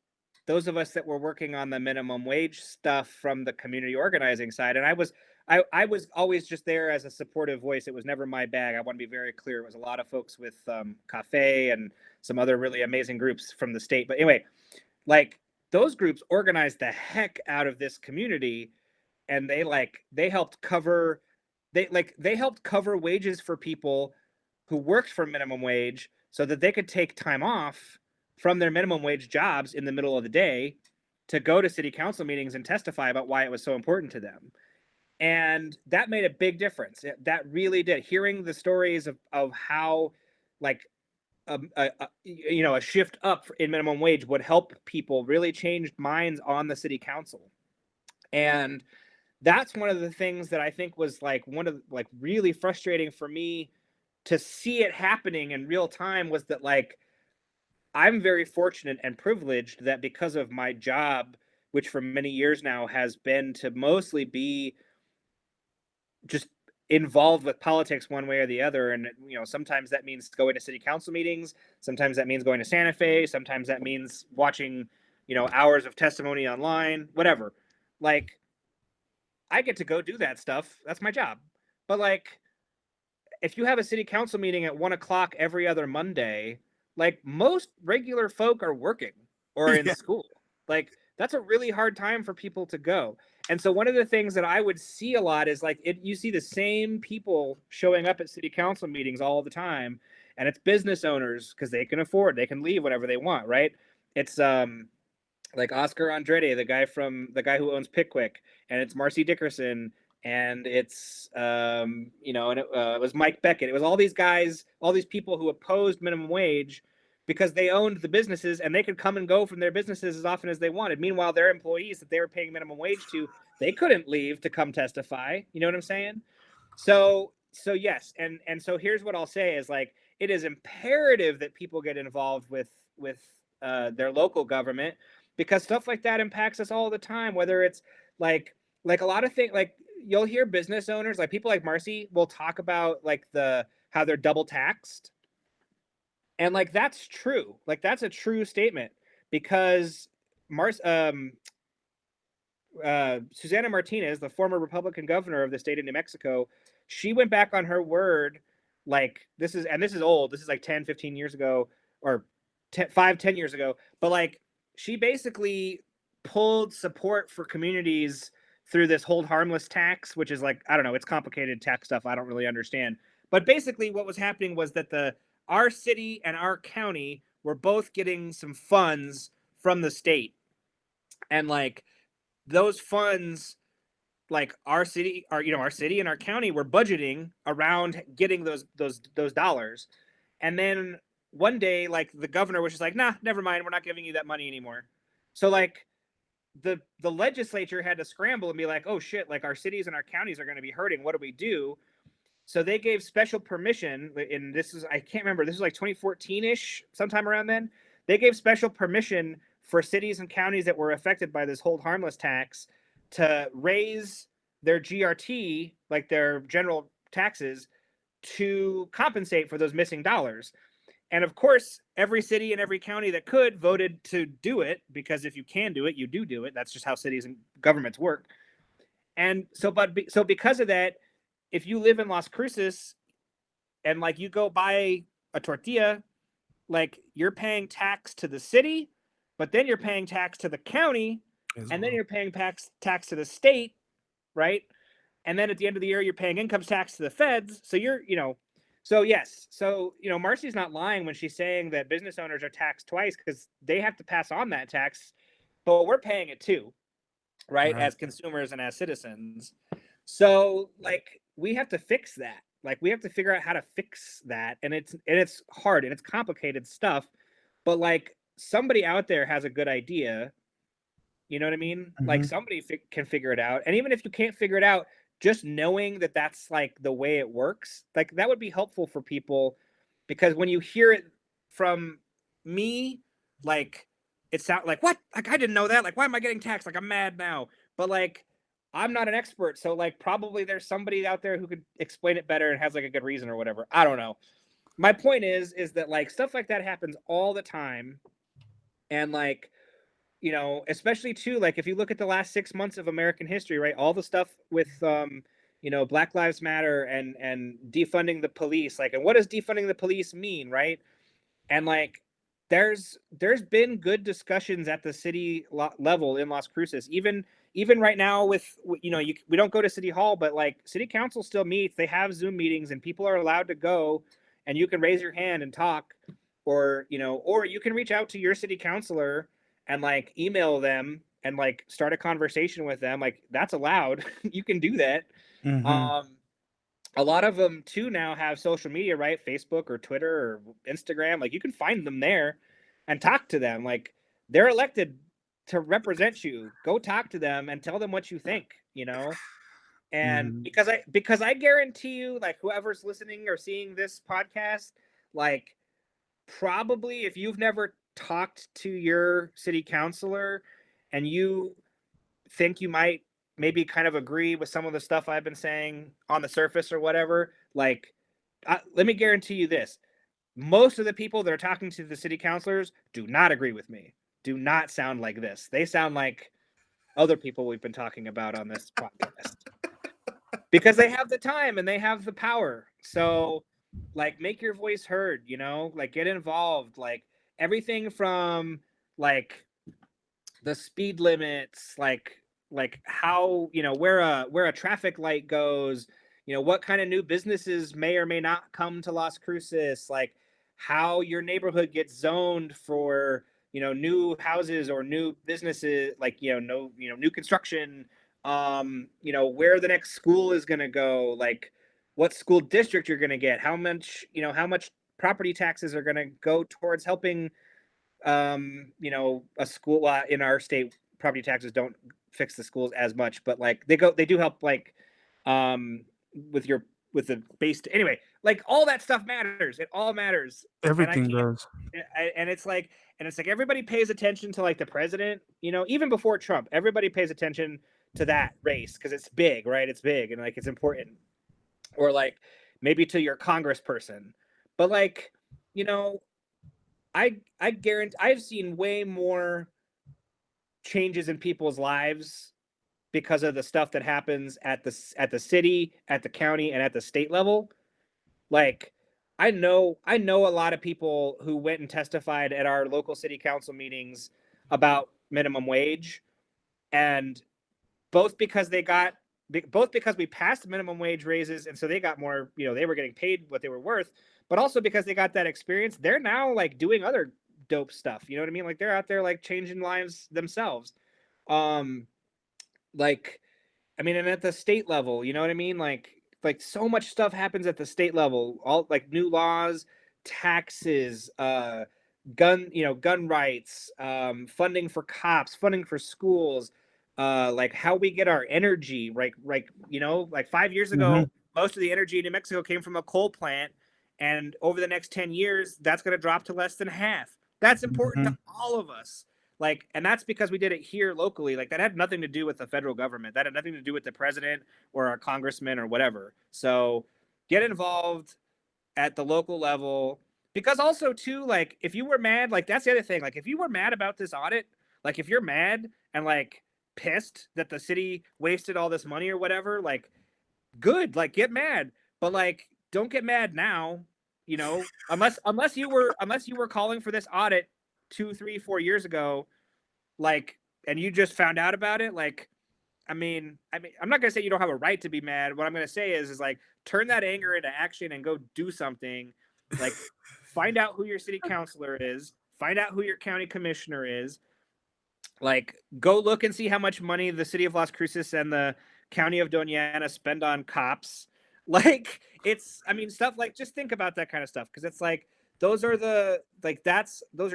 those of us that were working on the minimum wage stuff from the community organizing side, and I was always just there as a supportive voice. It was never my bag. I want to be very clear. It was a lot of folks with Cafe and some other really amazing groups from the state. But anyway, like those groups organized the heck out of this community, and they helped cover they helped cover wages for people who worked for minimum wage so that they could take time off from their minimum wage jobs in the middle of the day to go to city council meetings and testify about why it was so important to them. And that made a big difference. That really did. Hearing the stories of how like a shift up in minimum wage would help people really change minds on the city council. And that's one of the things that I think was like one of like really frustrating for me to see it happening in real time, was that like I'm very fortunate and privileged that because of my job, which for many years now has been to mostly be just involved with politics one way or the other. And sometimes that means going to city council meetings, sometimes that means going to Santa Fe, sometimes that means watching hours of testimony online, whatever. Like, I get to go do that stuff. That's my job. But like, if you have a city council meeting at 1 o'clock every other Monday, like most regular folk are working or in Yeah. school. Like, that's a really hard time for people to go. And so one of the things that I would see a lot is like you see the same people showing up at city council meetings all the time, and it's business owners because they can afford, they can leave whenever they want, right? It's like Oscar Andrade, the guy who owns Pickwick, and it's Marcy Dickerson, and it's and it was Mike Beckett. It was all these guys, all these people who opposed minimum wage because they owned the businesses and they could come and go from their businesses as often as they wanted. Meanwhile, their employees that they were paying minimum wage to, they couldn't leave to come testify. You know what I'm saying? So yes, and so here's what I'll say is like it is imperative that people get involved with their local government, because stuff like that impacts us all the time. Whether it's like a lot of things, like you'll hear business owners, like people like Marcy, will talk about like the how they're double taxed, and like that's true. Like that's a true statement because Mars Susana Martinez, the former Republican governor of the state of New Mexico, she went back on her word. Like this is old. This is like 10, 15 years ago, or 10 years ago. But like she basically pulled support for communities through this hold harmless tax, which is like, I don't know, it's complicated tax stuff I don't really understand. But basically what was happening was that our city and our county were both getting some funds from the state. And like those funds, like our city and our county were budgeting around getting those dollars. And then one day like the governor was just like, nah, never mind, we're not giving you that money anymore. So like the legislature had to scramble and be like, oh shit, like our cities and our counties are going to be hurting, what do we do? So they gave special permission, and this is, I can't remember, this was like 2014-ish, sometime around then. They gave special permission for cities and counties that were affected by this hold harmless tax to raise their GRT, like their general taxes, to compensate for those missing dollars. And of course, every city and every county that could voted to do it, because if you can do it, you do it. That's just how cities and governments work. And so because of that, if you live in Las Cruces and like you go buy a tortilla, like you're paying tax to the city, but then you're paying tax to the county, and then you're paying tax to the state, right? And then at the end of the year, you're paying income tax to the feds. So so yes, so Marcy's not lying when she's saying that business owners are taxed twice because they have to pass on that tax, but we're paying it too, right? Right. As consumers and as citizens. So like we have to fix that. Like we have to figure out how to fix that, and it's hard and it's complicated stuff, but like somebody out there has a good idea. You know what I mean? Like Mhm. somebody can figure it out. And even if you can't figure it out, just knowing that that's like the way it works, like that would be helpful for people, because when you hear it from me, like it sounds like, what? Like I didn't know that. Like why am I getting taxed? Like I'm mad now. But like I'm not an expert, so like probably there's somebody out there who could explain it better and has like a good reason or whatever. I don't know. My point is that like stuff like that happens all the time, and like especially too, like if you look at the last 6 months of American history, right? All the stuff with Black Lives Matter and defunding the police, like, and what does defunding the police mean, right? And like there's been good discussions at the city level in Las Cruces. Even right now with we don't go to city hall, but like city council still meets. They have Zoom meetings, and people are allowed to go, and you can raise your hand and talk, or you can reach out to your city councilor and like email them and like start a conversation with them. Like that's allowed. You can do that. Mm-hmm. Um, a lot of them too now have social media, right? Facebook or Twitter or Instagram. Like you can find them there and talk to them. Like they're elected to represent you. Go talk to them and tell them what you think. And Mm-hmm. because I guarantee you, like whoever's listening or seeing this podcast, like probably if you've never talked to your city councilor and you think you might maybe kind of agree with some of the stuff I've been saying on the surface or whatever, like, let me guarantee you this. Most of the people that are talking to the city councilors do not agree with me, do not sound like this. They sound like other people we've been talking about on this podcast because they have the time and they have the power. So, like, make your voice heard, like, get involved. Like, everything from, like, the speed limits, like how where a traffic light goes, what kind of new businesses may or may not come to Las Cruces, like how your neighborhood gets zoned for new houses or new businesses, like no new construction, where the next school is going to go, like what school district you're going to get, how much property taxes are going to go towards helping a school in our state. Property taxes don't fix the schools as much, but like they do help, like um with the base anyway, like all that stuff matters. It all matters. And I Everything can't does. and it's like everybody pays attention to like the president, even before Trump, everybody pays attention to that race because it's big, right? It's big and like it's important. Or like maybe to your congressperson. But like, you know, I guarantee I've seen way more changes in people's lives because of the stuff that happens at the city, at the county, and at the state level. Like I know a lot of people who went and testified at our local city council meetings about minimum wage, and both because they got both because we passed minimum wage raises and so they got more, they were getting paid what they were worth, but also because they got that experience, they're now like doing other dope stuff, you know what I mean? Like they're out there like changing lives themselves. um like I mean, and at the state level, you know what I mean? Like so much stuff happens at the state level. All like new laws, taxes, gun rights, funding for cops, funding for schools, like how we get our energy. Like 5 years Mm-hmm. ago, most of the energy in New Mexico came from a coal plant, and over the next 10 years, that's going to drop to less than half. That's important Mm-hmm. to all of us. Like, and that's because we did it here locally. Like that had nothing to do with the federal government. That had nothing to do with the president or our congressman or whatever. So get involved at the local level. Because also too, like if you were mad, like that's the other thing. Like if you were mad about this audit, like if you're mad and like pissed that the city wasted all this money or whatever, like good, like get mad. But like don't get mad now, unless you were calling for this audit 2, 3, 4 years ago, like, and you just found out about it. Like, I mean, I'm not gonna say you don't have a right to be mad. What I'm gonna say is like turn that anger into action and go do something. Like, find out who your city councilor is, find out who your county commissioner is. Like, go look and see how much money the city of Las Cruces and the county of Doñana spend on cops. Like, I mean, stuff like just think about that kind of stuff because it's like those are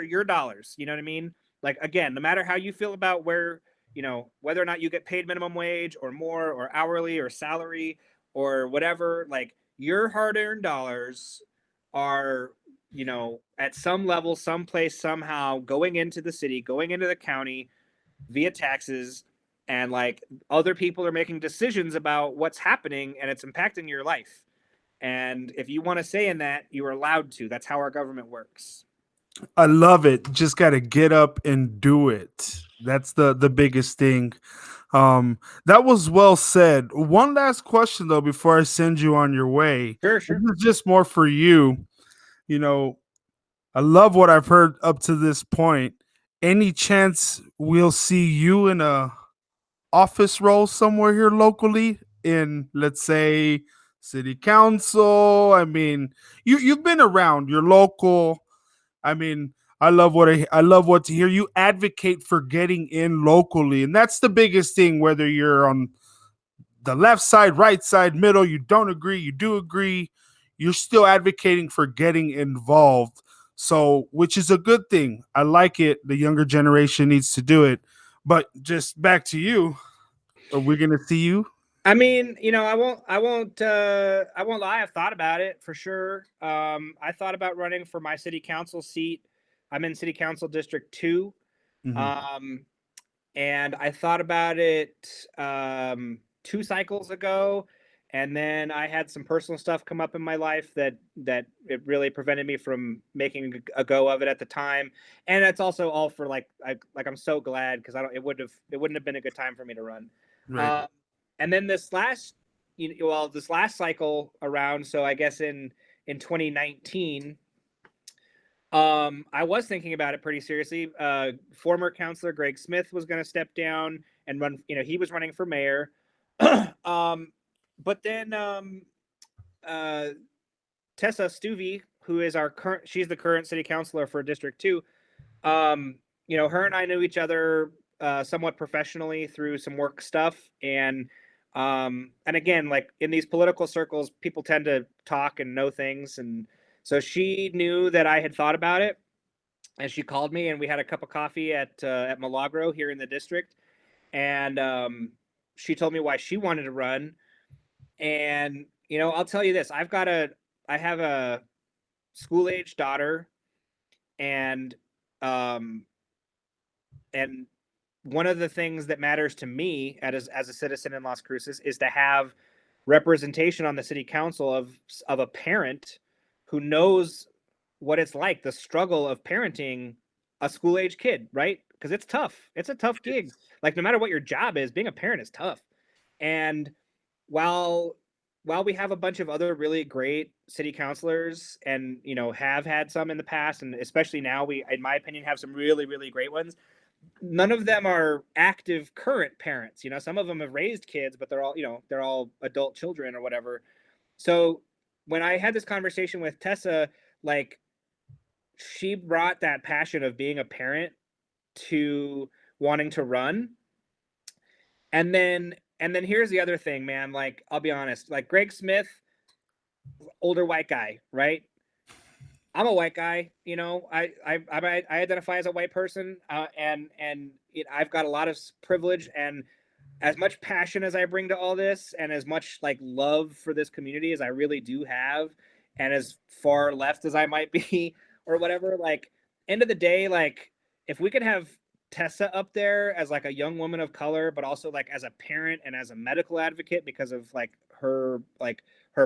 your dollars. You know what I mean? Like, again, no matter how you feel about whether or not you get paid minimum wage or more or hourly or salary or whatever, like your hard-earned dollars are, at some level, someplace, somehow going into the city, going into the county via taxes, and like other people are making decisions about what's happening and it's impacting your life. And if you want to say in that, you are allowed to. That's how our government works. I love it. Just got to get up and do it. That's the biggest thing. That was well said. One last question though before I send you on your way. Sure, This sure. is just more for you. You know, I love what I've heard up to this point. Any chance we'll see you in a office role somewhere here locally in, let's say, city council? I mean, you've been around. You're local. I mean, I love what to hear you advocate for getting in locally, and that's the biggest thing. Whether you're on the left side, right side, middle, you don't agree, you do agree, you're still advocating for getting involved. So, which is a good thing. I like it. The younger generation needs to do it. But just back to you. Are we going to see you? I mean, I won't lie. I've thought about it for sure. I thought about running for my city council seat. I'm in city council district 2. Mhm. Um, and I thought about it 2 cycles ago, and then I had some personal stuff come up in my life that it really prevented me from making a go of it at the time. And it's also all for I'm so glad, because I don't it wouldn't have been a good time for me to run. Right. Uh, and then this last cycle around, so I guess in 2019, I was thinking about it pretty seriously. Former counselor Greg Smith was going to step down and run. He was running for mayor. um, but then uh, Tessa Stuvey, who is she's the current city councilor for District 2. Her and I knew each other somewhat professionally through some work stuff, and again, like in these political circles, people tend to talk and know things, and so she knew that I had thought about it, and she called me, and we had a cup of coffee at Milagro here in the district, and she told me why she wanted to run, and I'll tell you this: I have a school age daughter, and um, and one of the things that matters to me as a citizen in Las Cruces is to have representation on the city council of a parent who knows what it's like, the struggle of parenting a school age kid, right? Because it's tough. It's a tough gig. Like, no matter what your job is, being a parent is tough. And while while we have a bunch of other really great city councilors, and have had some in the past, and especially now, we, in my opinion, have some really, really great ones. None of them are active current parents. Some of them have raised kids, but they're all adult children or whatever. So when I had this conversation with Tessa, like, she brought that passion of being a parent to wanting to run. And then here's the other thing, man. Like, I'll be honest, like Greg Smith, older white guy, right? I'm a white guy, I identify as a white person, and I've got a lot of privilege, and as much passion as I bring to all this, and as much like love for this community as I really do have, and as far left as I might be or whatever, like, end of the day, like, if we could have Tessa up there as like a young woman of color, but also like as a parent and as a medical advocate, because of her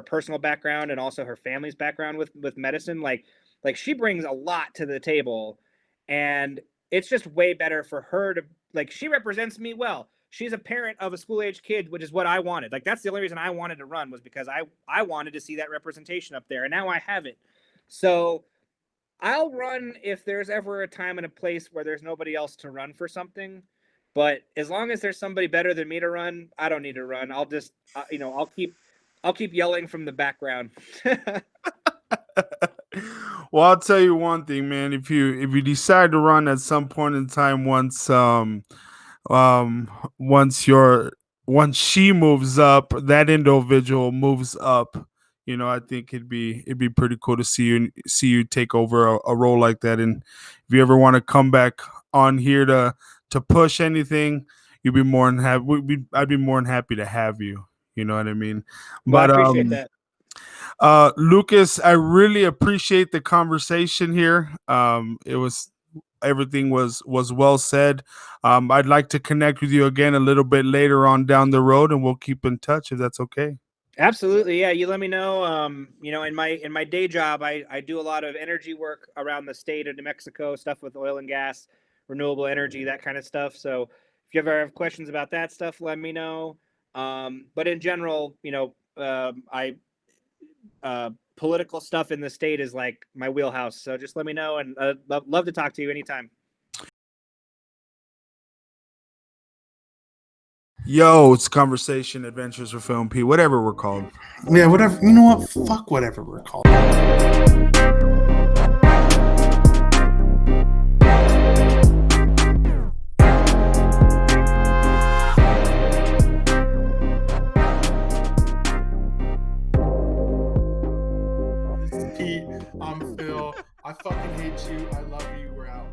personal background and also her family's background with medicine, like she brings a lot to the table, and it's just way better for her to, like, she represents me well. She's a parent of a school age kid, which is what I wanted. Like, that's the only reason I wanted to run, was because I wanted to see that representation up there, and now I have it. So I'll run if there's ever a time and a place where there's nobody else to run for something. But as long as there's somebody better than me to run, I don't need to run. I'll just, I'll keep yelling from the background. Well, I'll tell you one thing, man. If you decide to run at some point in time, um once your once she moves up, that individual moves up, I think it'd be pretty cool to see you take over a role like that. And if you ever want to come back on here to push anything, you'd be more than happy I'd be more than happy to have you. You know what I mean? Well, I But appreciate that. Lucas, I really appreciate the conversation here. It was everything was well said. I'd like to connect with you again a little bit later on down the road, and we'll keep in touch if that's okay. Absolutely, yeah. You let me know. In my day job, I do a lot of energy work around the state of New Mexico, stuff with oil and gas, renewable energy, that kind of stuff. So if you ever have questions about that stuff, let me know. But in general, I political stuff in the state is like my wheelhouse. So just let me know, and love to talk to you anytime. Yo, it's Conversation Adventures with Film P, whatever we're called. Yeah, whatever. You know what? Fuck whatever we're called. This is Pete. I'm Phil. I fucking hate you. I love you. We're out.